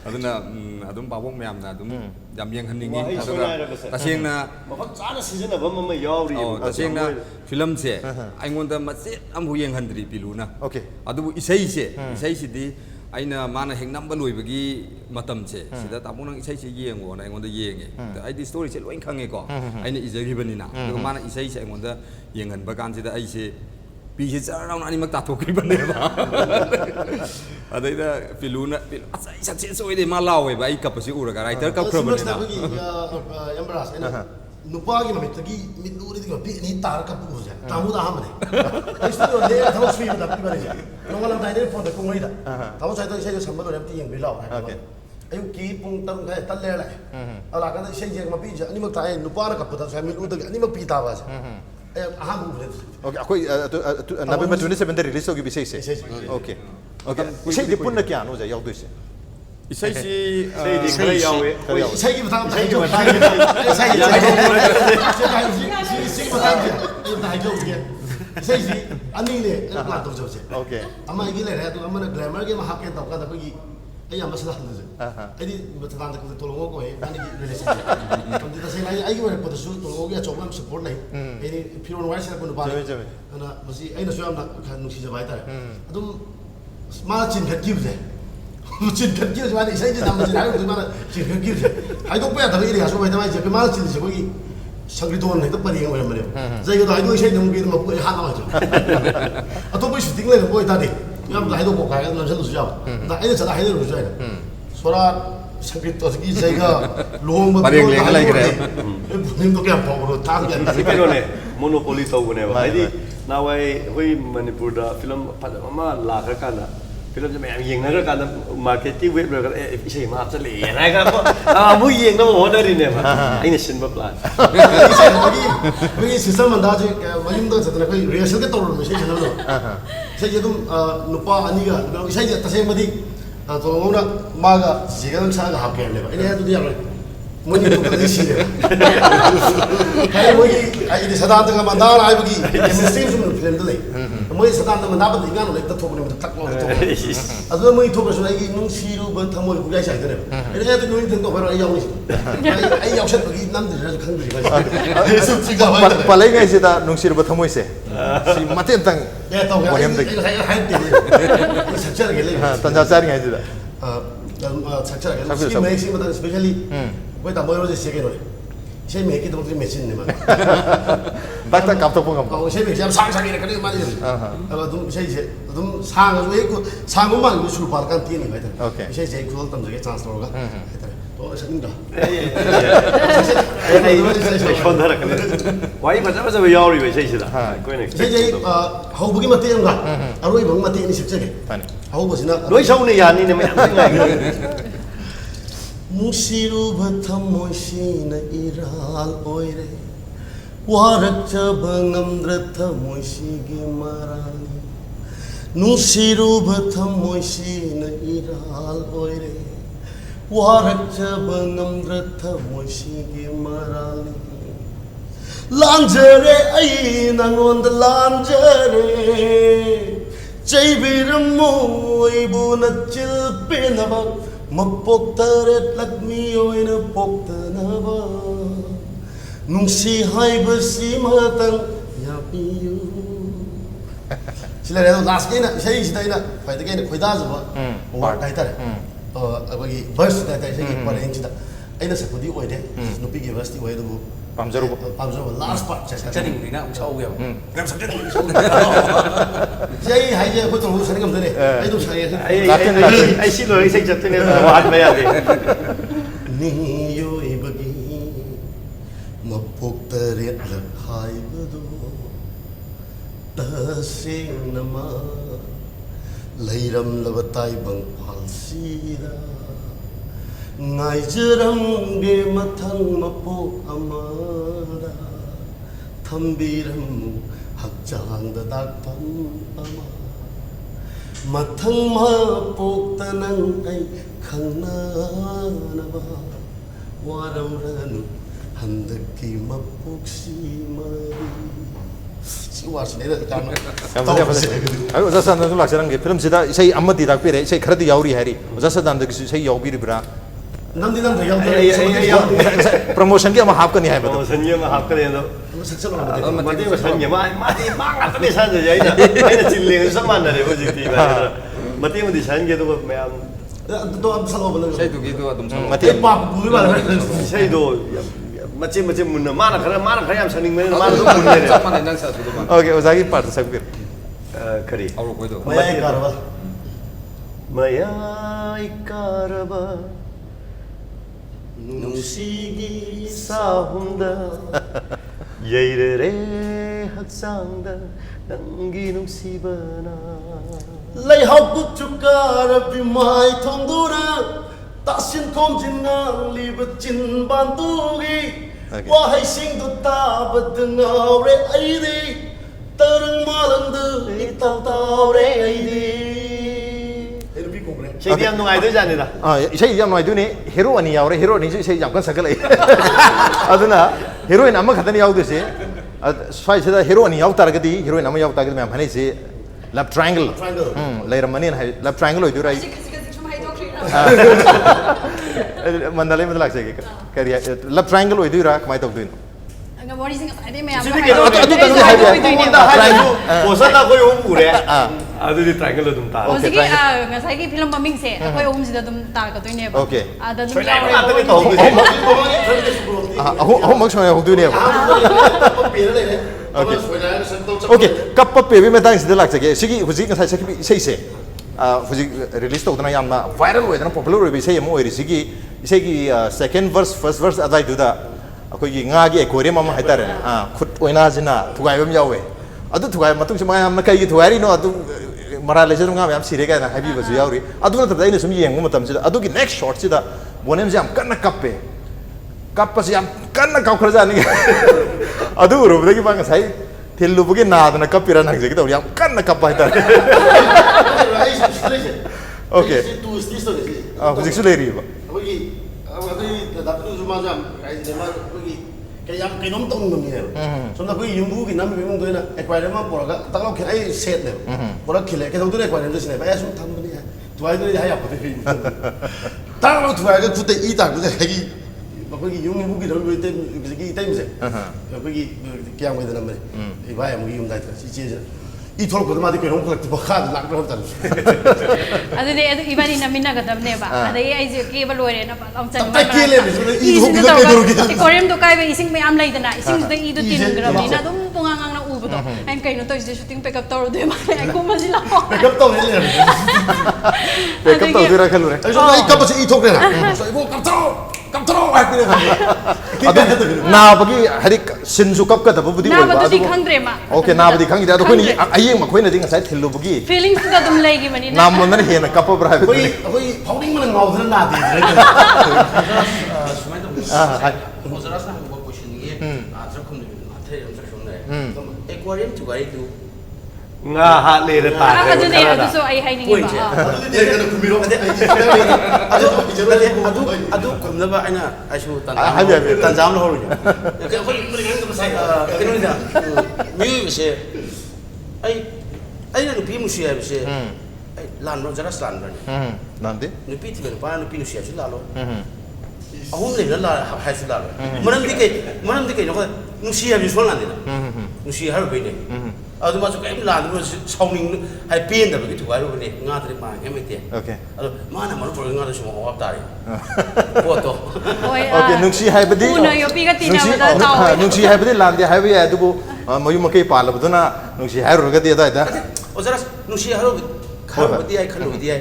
aduna adum babong myam na adum yam yeng han ningi aduga taseng na mafak chana season ba mama yauri taseng na film se aingon da mache am hu yeng han dri pilu na Okay. adu isai si di aina mana heng number loi bagi matam che sida tamu nang isai se yengo na engon da yenge ai di story che loin khange ko aina izagi bani na do mana isai se engon da yengan bagan sida ai se pi se charang ani mak ta thok ki bane ba adai da piluna asai success oi de ma lawe ba ai kapasi ura ga writer ka khra bani na Embarrass ena nupa gi mamit gi mit uri di bi ni tar ka pu ja tamu da hamne ai stu le thaw sui da pi bani no ngalam dai ne phone da kung ri da tamu sai to sai jo sambal ram ti yeng bi law Okay. ayu ki pung tam khai tal le la ala ka sai je ma pi ja ni mak ta ai nupa ra ka pu da sai mit u da ni mak pi ta ba ja ai aham bu le Okay, akoi November 27 de release hogi bisai se. Okay. Okay. Sei de punna kya no ja yaw doi se. isai si sei di kare yawe sai gi ba ta sai gi ba ta sai gi sai ba ta gi ta hai jo ge sai gi ani ne la to jo se Okay. ama gi le ra to ama na glamour ge ma ha ke ta ka da gi ai am masala handu ai di batadan da ko tolongo ko e ani relation kon di sai ai ko ko su tolongo ya chobam support nai ai piron wai sa ko ba ana masi ai na so am na kan nu si jabai ta adum ma chin khat kiu je chin khat kiu je ma ni sai ji nam ji ai ko ma chin khat kiu je ai ko pa da ri ya so bai ta mai je ma chin je ko gi 상리 돈 내도 빨리 이거 말이야. 저희도 아이도 이제 너무 비는 뭐 하나 맞죠. 아 또 보시 띵래는 뭐 있다디. 그냥 나이도 못 가야 남자도 주자. 나 애들 저다 해도 주자. 소라 상리 떠기 저희가 로마 빨리 그래 그래. 부님도 그냥 보고 다 그냥 그러네. 모노폴리 떠고네 봐. 아이디 나와의 호이 머니푸르다 필름 파자마 라가까나 필름 좀 얘기하는 마케팅 웹으로 이제 막 잡을래. 내가 뭐 얘기는 뭐 오늘이네 봐. 아이는 신발 플랜. 여기 시스템은 다지 마님도 저들 그 리허설게 떠오르는 것이 저는 이제 좀 누파 아니가 이제 다시 뭐디 또 마가 지금 차가 합게 할래 봐. 이래 해도 돼요. 뭐니 또 그러시네. 아니 뭐기 아니 사단다가 만다라 아이기 시스템 좀 필름들래. 뭐 사단다가 나도 이가는 렉터 토브는 딱 놓고 아주 뭐 토브서 이게 농시로 번 타모이 구가 시작되네. 이래 해도 노인 된도 바로 아이 야오니. 아이 야오셔 거기 남들이라도 강들이 가지. 계속 지가 봐. Palay nga sida nung siro ba tamoy se. Si matintang. 야, 또 Bonium Thokchom. 할 때. 작전을 gel래. Tanjasari nga sida. 작전을 gel래. 지금 맥심보다 스페셜리 왜 다 모여서 시작해놓래. 제 맥기도 못해 매진네 말. Bakta kapto po nga. 제 맥심 상상이래 그래 말이야. 좀 이제 좀 상을 왜 그 상음만 이거 술 발간 뛰는 거야. 오케이. 이제 그걸 담저게 찬스로가. 또 생긴다. 현다라 그래. 와이 맞아서 왜 야오리 왜 제시다. 거기는. 이제 하우부기 맞대는가. 아로이 방 맞대니 실제게. 하우부지나. 너희 샤우네 야니네 뭐 생각이. Musiruba thamoisina iral oire warak chabangam thamoisigi marani Musiruba thamoisina iral oire warak chabangam thamoisigi marani Lanjare ai nangonda lanjare Jaibiram moi bunachil penaba Mapoktaret lakmi oina poktanaba Nungsi haibasi matang yapiyu Sila redo last kena sai sida ina faida kena khoida jaba war tai tare abagi verse tai tai sai ki pare sida aina sakudi oide nupi gi verse ti oide bu pamjaro last part 작전이 우리나 우차오고요. 그럼 작전이 sai hai je ko to sani kam dane ai do sai ai 실로 이 색잡더니 와드 봐야 돼. ni yo ibagi mapoktaret lak haibado tasing nama leiram labatai bang palsira ngai jeram ge mathang mapok amara thambiram hakjang da dakpam ama mathang mapok tanang ai khangnanaba waramranu handaki mapok simari siwasne da kan Ayo jasa nang laksaran ge film sida sei amma di dak pire sei kharadi yauri hari jasa dan de sei yaubiri bra namdi nam da yam promotion ge ama hap ka ni hai ba 선녀 막 합거든요. saksa 마디 뭐 선녀 마디 막 같은 사는 자이나 아이나 진리는 samana re 보지 티바. 마디 뭐 디산게도 매am to am salo bala Saya tu gitu atum sama. mati pa bui bala 세이도 macam-macam mun mana kaya am saning men mana tu mun ne. Sama dengan saya sudah mana. okay uzagi part sakbir kari. Awal kau itu. maya karwa Mayai karaba nungsigi sahumda yairere haksangda nangi nungsibana lay hau chukara bimai thongdura tasin kom jinang libat chin bantugi wahai sing du tabad ngaure aidi tarang malandu itau taure aidi 세디 안 농아이도 자니다. sei yam noi du ni hero ani yaure hero ni sei yam kan sakal ai aduna heroine amma khadan yaw du se sai sida hero ani yaw tar ga di heroine amma yaw tar ga me bhani se love triangle leiram mani hai love triangle oi du rai Manda Leima lak segi kari love triangle oi duira kamai tok duin nga body sing asai me am Sini kaya bosan aku yang ure. Aduh di triangle dum ta. o sigi nga sai ki film maming se akoi om sida dum tar ka toine ba Okay. ada dum Soalnya yaw aku re tahu itu. ahom mak shoi hok duin Okay kappa pe bi metang sida lak segi sigi huji nga sai segi sei se huji release tok dana yamna viral oi dana popular oi bi sei mo oi sigi second verse first verse adai du da ꯑꯩꯈꯣꯏꯒꯤ ꯉꯥꯒꯤ ꯑꯦꯀ꯭ꯋꯥꯔꯤꯌꯝ ꯑꯃ ꯍꯥꯏꯇꯥꯔꯦꯅꯦ ꯈꯨꯠ ꯑꯣꯏꯅꯥꯁꯤꯅ ꯊꯨꯒꯥꯏꯕ ꯑꯃ ꯌꯥꯎꯋꯦ ꯑꯗꯨ ꯊꯨꯒꯥꯏꯕ ꯃꯇꯨꯡꯁꯤ ꯃꯌꯥꯝꯅ ꯀꯩꯒꯤ ꯊꯨꯒꯥꯏꯔꯤꯅꯣ ꯑꯗꯨ ꯃꯔꯥꯜ ꯂꯩꯖꯗꯕ ꯉꯥ ꯃꯌꯥꯝ ꯁꯤꯔꯦ ꯀꯥꯏꯅ ꯍꯥꯏꯕꯤꯕꯁꯨ ꯌꯥꯎꯔꯤ ꯑꯗꯨ ꯅꯠꯇꯕꯗ ꯑꯩꯅ ꯁꯨꯝ ꯌꯦꯡꯕ ꯃꯇꯝꯁꯤꯗ ꯑꯗꯨꯒꯤ ꯅꯦꯛꯁ ꯁꯣꯔꯠꯁꯤꯗ ꯕꯣꯅꯤꯌꯝꯁꯤ ꯌꯥꯝ ꯀꯟꯅ ꯀꯞꯄꯦ ꯀꯞꯄꯁꯤ ꯌꯥꯝ ꯀꯟꯅ ꯀꯥꯎꯈ꯭ꯔꯖꯥꯠꯅꯤ ꯑꯗꯨ ꯎꯔꯨꯕꯗꯒꯤ ꯃꯥ ꯉꯁꯥꯏ ꯊꯤꯜꯂꯨꯕꯒꯤ ꯅꯥꯗꯅ ꯀꯞꯄꯤꯔ ꯍꯪꯖꯒꯦ ꯇꯧꯔꯤ ꯌꯥꯝ ꯀꯟꯅ ꯀꯞꯄ ꯍꯥꯏꯇꯥꯔꯦ ꯑꯣꯀꯦ ꯍꯧꯖꯤꯛꯁꯨ ꯂꯩꯔꯤꯕ kaya kainom tong nung niya. So na ko yung bugi namin yung doon na aquarium ang pora ka taklo kaya ay set na. Pora kile kaya doon aquarium doon sila. Kaya sum tamo niya. Tuway doon ay apa tayo. Taklo tuway ka kute ita kute hagi. Bako yung bugi daw yung item yung item siya. Bako kaya mo ito naman. Iba yung yung dahil si siya. 이토록 그동안에 그런 거 같은 거 하도 낙그럽다. 아들 이반이 남이나 그다음에 봐. 아들 이제 케이블 로에나 봐. 엄청 많아. 이도 코리안도 가이베 이싱 매암 라이드나 이싱도 이도 뛰는 그러니까 너무 동안강나 우부도. 아니 그러니까 또 이제 슈팅 백업 떠로 돼 봐. 아이 고마지 라. 백업 떠 내려. 백업 떠 들어 칼로래. 그래서 이 깜빡이 이토록 되나. 그래서 이거 깜짝로 할 때는 나버기 하리 신수 깝가다 부디 나버디 칸드레 마. 오케이 나버디 칸기 나도 코니 아이행 막 코이나 딩가 사이 텔로부기 필링스가 좀 레기 마니 남문은 해나 깝어 브라 거의 파우딩만 나오더라 나디 모자라서 한번 보시는 게 저컴도 마트에 엄청 좋네. 에쿠아리움 두가이도 Nga le ta. 아주 네 아주 아이 하이닝이 봐. 내가 구미로 아주 겁나봐 아니야 아주 하비 단잠을 하루냐. 그러니까 뮤비세 아이 나는 비무시야 비세. 란로 저라 란로. 난데? 누피 티면 봐 누피 누시야 줄라로. 아홉 내면 라 하실라로. 뭐는데 너가 누시야 비솔란데. 누시야 하루 베네. 아주 맞아 게임 라는 사우닝 할 비엔다 그게 두가로 그네 나들이 막 해매대. 오케이. 아주 많아 많은 걸 나도 좀 왔다리. 그것도. 오케이 능시 하이버디. 오늘 요비가 뛰나보다 나와. 능시 하이버디 란데 하이버야 아두고 뭐유 먹게 팔라부도나 능시 하이로가 되다이다. 어자라 능시 하루 खाओ दिया खालो दिया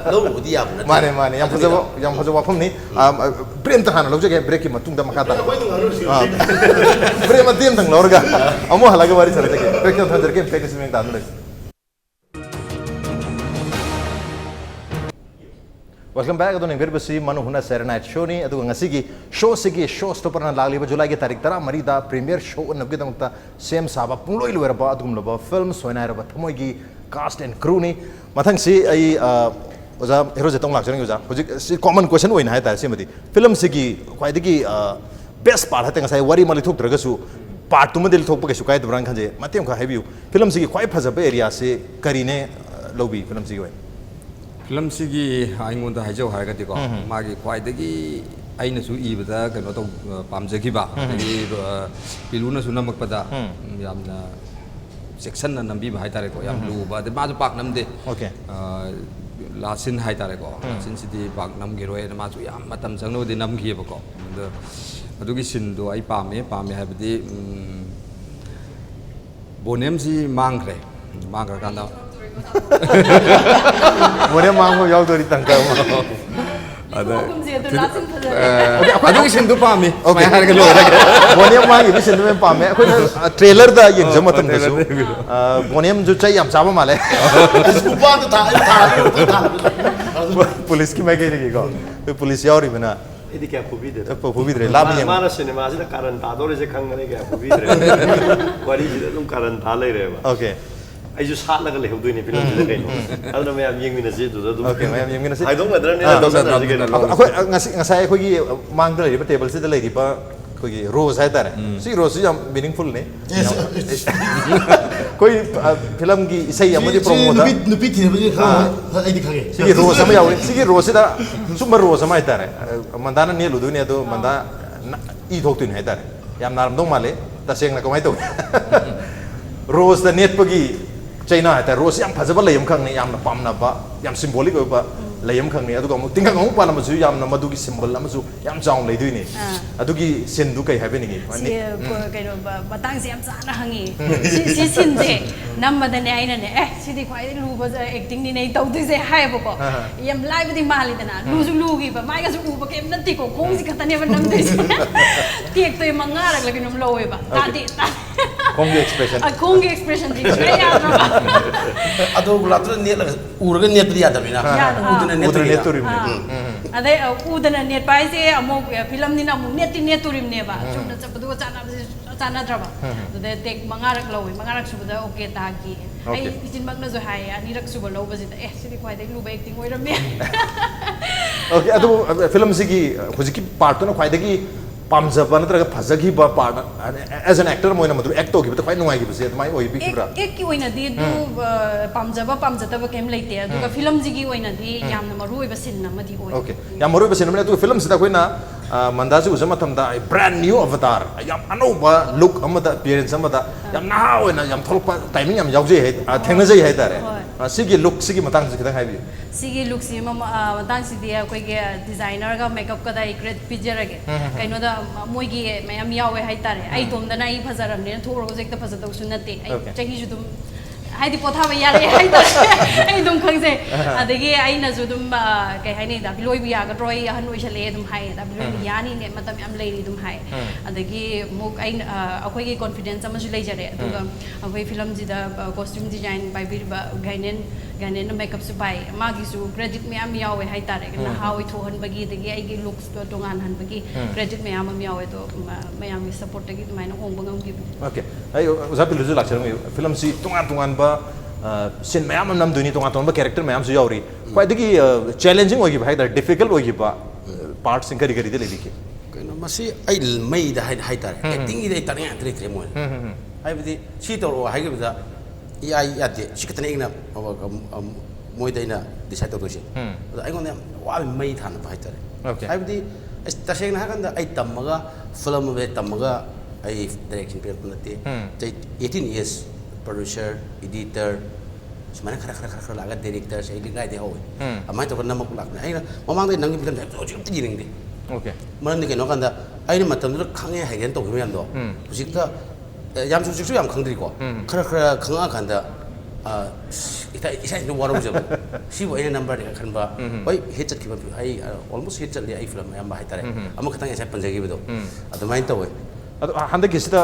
लो दिया माने माने yang fajar wafam ni prem tahan lo jage break ki matung da makata prem adim tang lorga amo halaga wari sare jage break tahan jage break swimming tan le Welcome back adon engir basi Manung Hutna Saturday night show ni adu ngasigi show stopper na lagli ba July ki tarik tara marida premier show nabgi damta same saba pungloi lo ba adum lo ba film SOINAIRABA THAMOI gi cast and crew ni mathang si ai oza Herojit tong lak jang oza hojik si common question oina hai ta simadi film sigi kwai digi best part hateng sai wari mali thok draga su part tu madil thok pa ke su kai duran khanje matem kha hebiu film sigi kwai phajaba area se karine lobi film sigi wai film sigi aingonda hajo haragati ko magi khwaidagi aina su ibada kano to pamjagi ba agi piluna su namakpada yamna section na nambi ba haitare ko yam lu ba de ma pak namde okay lasin haitare ko lasin sidi pak nam giroi ma su yam matam changno de nam gi ba ko adugi sin do ai pame habdi bonem si mangre mangra kanda Mone mango yaudori tangka mo. Ada. Adugi sin do pame. Okay. Bonium mangi bi sin do pame. Ko trailer da yeng jama tang da su. Bonium ju chai yam chaba male. Upan to tha. Police ki mai ge ko. Police yauri bana. Ini kaya kubidre. Kubidre. Labi yang. Mana cinema sih karan tado le kang ngane kaya kubidre. Wari sih tu karan thalai reba. Okay. Ayo saat laga leh hudu ini film sih kayak. Ada nama yang mina sih tu. Okay, yang mina sih. Ayo dong ada ni. Aku ngasih aku gi mang dulu di table sih dulu di pa कोई रोज है तारे सी रोज से हम मीनिंगफुल ने कोई फिल्म की इसे हम मुझे प्रोमो था नुपी थी मुझे हाँ ऐ दिखागे सी रोज हमें याव सी रोज से दा सुपर रोज हमें तारे मंदाना ने लुदु ने तो मंदा ई थोक तुन है तारे याम नाम दो माले तसेंग ना कमाई तो रोज द नेट पगी चाइना है तारे रोज याम फजबल लेयम खंग ने याम ना पाम ना बा याम सिंबॉलिक बा लेयम खंग ने अदुगा मु तिंगा ngong pa lamsu yam na madugi symbol lamsu yam chaung leidui ni adugi sin du kai habe ni si kai no batang si yam chana hangi si sin de namada ne aina ne si di khwai lu ba acting ni nei tau du se hai ba ko yam lai ba di mali dana lu su lu gi ba mai ga su u ba kem nanti ko khong si khatane ba nam de tiek to manga rak la kinum lowe ba ta di khong gi expression di kai ya ba ado gulatra net la uraga net di ya da mina udana net turim ade udana net pai se amok film ni na amok net turim ne ba chumna chapadu chana draba de tek mangarak lowe mangarak subada okay ta gi ai isin mak na zo hai ani rak suba lowe ba sidi khwai de lu ba acting oiram me okay adu film sigi hujiki part to na khwai de gi pamjaba natraga phajagi ba part as an actor moina madu act togi ba khwai nuai gi base mai oi bi kibra ek ki oina di du pamjaba pamjata ba kem leite adu ka film sigi oina di yamna maru oi ba sin na madi oi okay yam maru ba sin na adu film sida koina manda ji usama thamda brand new avatar yam anoba look amada appearance amada yam na oina yam tholpa timing yam yauje he thengna jai hai tare sigi look sigi matang ji khidang hai bi sigi look si matang si dia koi ge designer ga makeup ka dai great picture ge kaino da moi gi mayam yawe hai tare ai tom da na I phajaram ne thoro project ta phajata sunate ai chahi ju dum hai di potha ba yare hai tare ai dum khang se adagi ai na ju dum kai hai nei da loi bi ya ga roi han oi chale dum hai da loi bi yani ne matam am lei dum hai adagi muk ai akoi gi confidence ama ju lei jare aduga akoi film ji da costume design by bi gainen makeup su bai magi su credit me am yawe hai tare na hawi thohan bagi dagi ai gi looks to tongan han bagi credit me am yawe to mayam gi support gi mai na hong bangam gi okay ai zapi lu lakchar me film si tongan ba sin mayam nam duni tongan ba character mayam su yauri kwai dagi challenging hogi ba hai difficult hogi ba part sing kari de le dikhe kaino masi ai mai da hai tare acting gi dai tare tre mo hai bidi si to hai gi da ya de si katane ina moi dai na decide to si ai ngon wa mai than ba hai tare okay hai bidi taseng na kan da ai tamaga film be tamaga ai direction pe punate 18 years producer editor semana khara laga director sai lingai de hoy amai to kan namak lak na ai mamang dai nang film da jo ti ning de okay man ni ke no kan da ai ni matam da khange hai gen to me am do hujik da yam su yam khang dri ko khara khanga kan da isa no waro jab si bo ai number de kan ba oi hit chat ki ba ai almost hit chat li ai film yam ba hai tare am khatang ai panjagi bi do adumai to oi handa kisita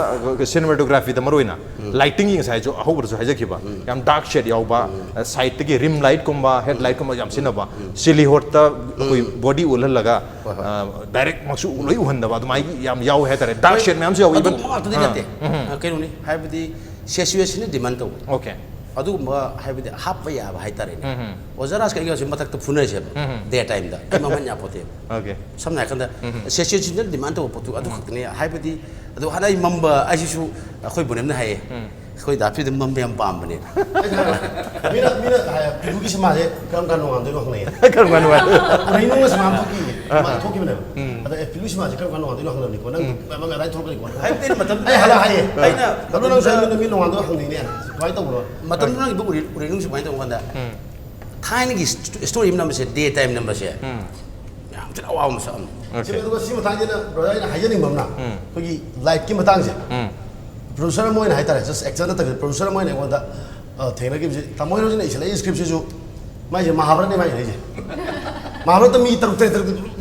cinematography da maroina lighting ing sai jo ahober jo haja kiba yam dark shade yauba side tagi rim light komba head light komba yam sinaba sili horta koi body ulal laga direct maksu loi uhanda ba dumai yam yau he tare dark shade ma'am so even to dinate kaino ni haibdi situation ni demand to okay adu ma haibdi hap ya ba hai tare ni ojaras kai ga sim matak to phunai je day time da kama manya pote okay samna kan da situation ni demand to potu adu khakne haibdi adu hanai mamba ajisu khoi bonem na hai khoi da phi mamba yam pam bane mina pilu gi sama je kam kan nong ando nong nei kan kan wa rai nong sama thoki ma thoki mina ada pilu sama je kam kan nong ando nong ni ko nang ma rai thok ni ko hai te matam ai hala hai ai na kalu nang sai mina mi nong ando hang ni ne wai to bro matam nang ibu uri nung sumai to kan da thain gi story number se day time number se ya mutla awa ma sa okay si si matang je na bro ai na hai je ning bam na ko gi light ki matang je producer mo ina hai tare just actor na ta producer mo ina ko da thena ki THAMOI ro ne isla script se jo mai je mahabharat ne mai ne je mahabharat mi taruk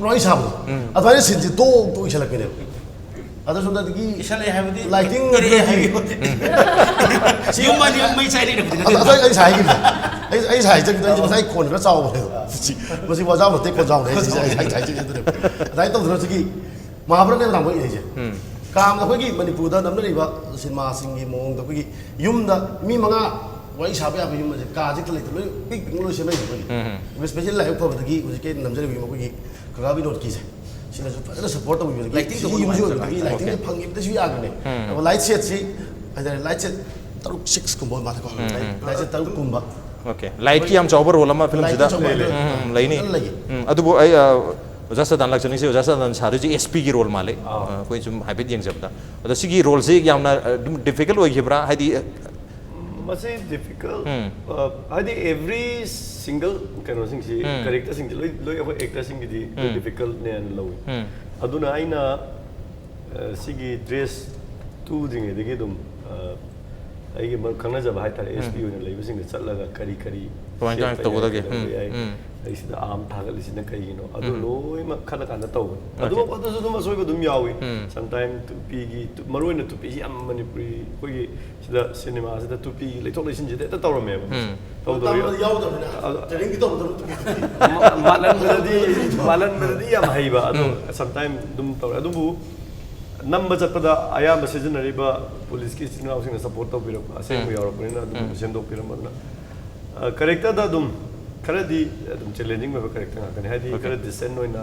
roi sab adwai sin ji to isla ke ne ada sunda ki isla hai budi lighting si yum mai sai ni ai sai ki ai sai je ai sai kon ga chao ba mo si wa chao mo te ko chao ne ai sai je de dai to ro ki mahabharat ne tam ko je काम da khoi Manipur da namna riba cinema singi mong da khoi yum da mi manga wai sabe ya yum je ka jik le to big big lo se mai khoi especially la ko da ki uje ke namjari bi mo khoi ka ga bi note ki se सिनासु फजन सपोर्ट तौबि Lighting तो यु बहुत जो अच्छा है। लाइटिंग फंगे दसु यागने अब लाइट सेट सी अदर लाइट सेट तरुक 6 कुंबा माथको लाइट सेट तरुक कुंबा ओके लाइट की हम चौबर रोल अमा फिल्म सिदा लेनी अदुबो आई ओजा सदान लाक्चनी से ओजा सदान सादु जी एसपी की रोल माले कोई जुम हाइबेट यंग जबदा अदा सिगी रोल से यामना डिफिकल्ट होय खिब्रा हाइदी मसे डिफिकल्ट हाइदी एवरी सिंगल कनो सिंग सी कैरेक्टर सिंग लोय लोय अब एक्टर सिंग दी डिफिकल्ट ने लो अदुना आइना सिगी ड्रेस तू दिंगे दिगे दुम ꯑꯩꯒꯤ ꯈꯪꯅꯖꯕ ꯍꯥꯏꯇꯥꯔꯦ ꯑꯦꯁ ꯄꯤ ꯑꯣꯏꯅ ꯂꯩꯕꯁꯤꯡꯗ ꯆꯠꯂꯒ ꯀꯔꯤ ꯀꯔꯤ ꯀꯃꯥꯏꯅ ꯇꯧꯒꯗꯒꯦ ꯑꯩ ꯁꯤꯗ ꯑꯥꯝ ꯊꯥꯒꯠꯂꯤꯁꯤꯅ ꯀꯩꯒꯤꯅꯣ ꯑꯗꯨ ꯂꯣꯏꯅꯃꯛ ꯈꯜꯂ ꯀꯥꯟꯗ ꯇꯧꯕꯅꯤ ꯑꯗꯨꯃꯛ ꯑꯗꯨꯁꯨ ꯑꯗꯨꯝ ꯑꯁꯣꯏꯕ ꯑꯗꯨꯝ ꯌꯥꯎꯏ ꯁꯝꯇꯥꯏꯝ ꯇꯨꯄꯤꯒꯤ ꯃꯔꯨꯑꯣꯏꯅ ꯇꯨꯄꯤꯁꯤ ꯌꯥꯝ ꯃꯅꯤꯄꯨꯔꯤ ꯑꯩꯈꯣꯏꯒꯤ ꯁꯤꯗ ꯁꯤꯅꯦꯃꯥꯁꯤꯗ ꯇꯨꯄꯤꯒꯤ ꯂꯩꯊꯣꯛ ꯂꯩꯁꯤꯟꯁꯤꯗ ꯍꯦꯛꯇ ꯇꯧꯔꯝꯃꯦꯕ ꯃꯥꯜꯍꯟꯕꯗꯗꯤ ꯌꯥꯝ ꯍꯩꯕ ꯑꯗꯨ ꯁꯝꯇꯥꯏꯝ ꯑꯗꯨꯝ ꯇꯧꯔꯦ ꯑꯗꯨꯕꯨ नंबर चटपदा अयाम सिजनरीबा पुलिस की इनाउसिंग सपोर्ट तौबिरप असेंबो यावरपनिना अदुम सेंदोपिरमना करेक्टर दा दुम खरदी अदुम चैलेंजिंग में करेक्टर ngakani हाइदी खर डिसेंट होइना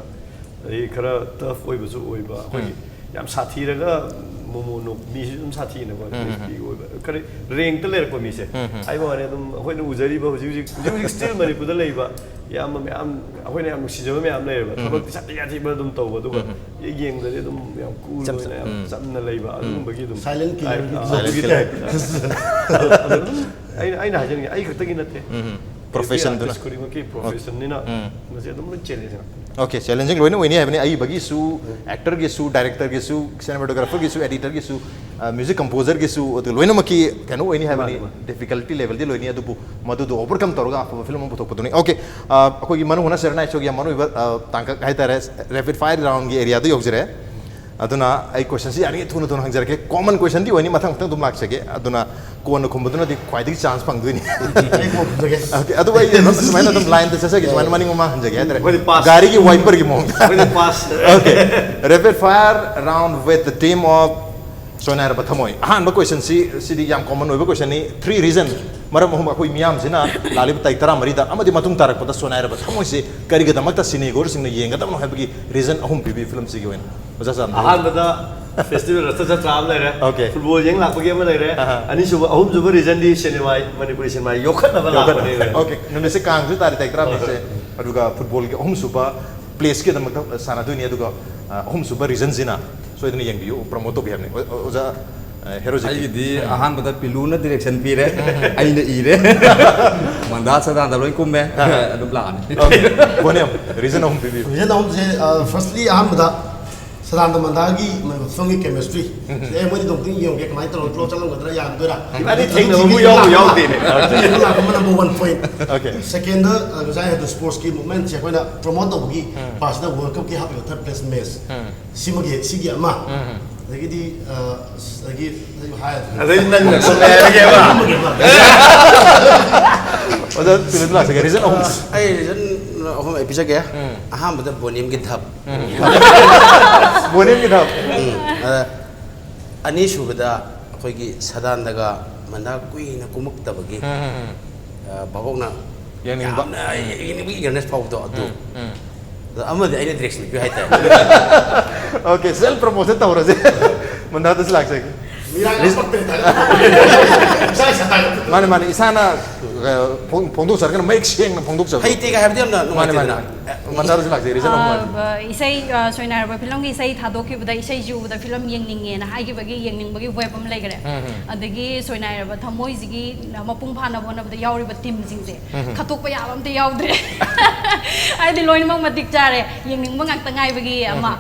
ए खर टफ ओइबसु ओइबा कोइ याम साथीरगा मोमोनो मी दुम साथीना को एसपी ओइबा खरे रेंक त लेरको मीसे आइबो माने दुम होइना उजरीबा हुजी स्टिल मणिपुर लेइबा याम मैम अखोइना याम सिजबा मैम लेइबा थबक साथी याथीबा दुम तौबा दुगा ये गेंगदे दुम याम कूल होइना याम चमना लेइबा अदुम बगी दुम साइलेंट किलर आई हाजन आई खतगी नते प्रोफेशन दुना की प्रोफेशन निना मसे दुम चैलेंजिंग ओके चैलेंजिंग लोइने वइने हैबने आई बगी सु एक्टर के सु डायरेक्टर के सु सिनेमेटोग्राफर के सु एडिटर के सु म्यूजिक कंपोजर के सु तो लोइने मकी कनो वइने हैबने डिफिकल्टी लेवल दि लोइने अदुबु मदुदो ओवरकम तोरगा फिल्म म पुथोक पुतुनी ओके अखोगी मनु हुना सरना इचोगी मनु तांका हाइतारे रैपिड फायर राउंड की एरिया दु योगजरे अदुना आई क्वेश्चन सी यानी थुन थुन हंजरके कॉमन क्वेश्चन दी वनी मथंग मथंग दुम लाक्सगे अदुना कोन खुंबदुना दि क्वाइदि चांस फंगदुनी ओके अदु वई समाइना दुम लाइन त ससे समाइना मनिंग मा हंजगे हतरे गाड़ी की वाइपर की मोंग okay rapid fire round with the team of Sonairaba Thamoi हां ब क्वेश्चन सी दी याम कॉमन होइबा क्वेश्चन नि 3 रीजन मरम हम अखोई मियाम सिना लालिब ताई तरा मरिदा अमदि मतुंग तारक पता सोनाइराबा थमोई से करिगा दमकता सिनेगोर सिंग येंगदम नो हैबगी रीजन अहुम पीबी फिल्म सिगी वेन अहमद फेस्टिवल रस्ता ट्राम लेरे फुटबॉल येंग लापगे म लेरे अनि सुब अहुम जुब रीजन दी सिनेमा मणिपुरी सिनेमा योखनबा लापने ओके नमे से कांग जु तारि ताइत्रा से अदुगा फुटबॉल के अहुम सुबा प्लेस के दमक साना दुनि अदुगा अहुम सुबा रीजन जिना सो इदनि येंगियो प्रमोट तो बिहने ओजा हेरोजिट दी आहान बता पिलू ना डायरेक्शन पीरे आइने इरे मंदा सदान दलोइ कुमे अदुम लाने ओके बोनियम रीजन अहुम पीबी रीजन हम से फर्स्टली अहम दा सदानंद मंदागी फिल्म की केमिस्ट्री ए मोदी दोंतिंग योंगे कमाई तरो क्लो चलम गदरा याम दोरा इबानी थिंग नबु याव देने नंबर 1 पॉइंट ओके सेकंड गजाय द स्पोर्ट्स की मूवमेंट से कोइना प्रमोट तौगी पास द वर्ल्ड कप की हाफ थर्ड प्लेस मैच सिगी अमा लगी हाय अदई नंग सोनाइरागे बा ओदा फिल्म ला से रीजन अहुम आई रीजन अहुम एपिसोड गया अहां बता बोनियम की धप बोनियम की धप अनि सुबदा अखोगी सदानदगा मना कुइना कुमुक्तबगी बाबोगना येंगबी यर्नेस फाउदो अदु अमदि आइने डायरेक्शन पि हाइता ओके सेल्फ प्रमोशन तवरजे मंदा दस लाख से माने माने इसाना फोंदो सरकन मेक शेंग फोंदो सब हाइते का हैबदि हमना माने माने मंदा दस लाख से रीजन अहुम इसै सोइनाइराबा फिल्म की इसै थादोखिबदा इसै जुबदा फिल्म येंगनिंगे ना हाइगिबगी येंगनिंगबगी वेब अम लेगरे अदगी सोइनाइराबा थमोई जिगी मपुंग फाना बोनबदा यावरिबा टीम जिंगसे खतोकपा याब अमते यावद्रे आइदि लोइनमक मतिक चारे येंगनिंगबा ngakta ngaibagi ama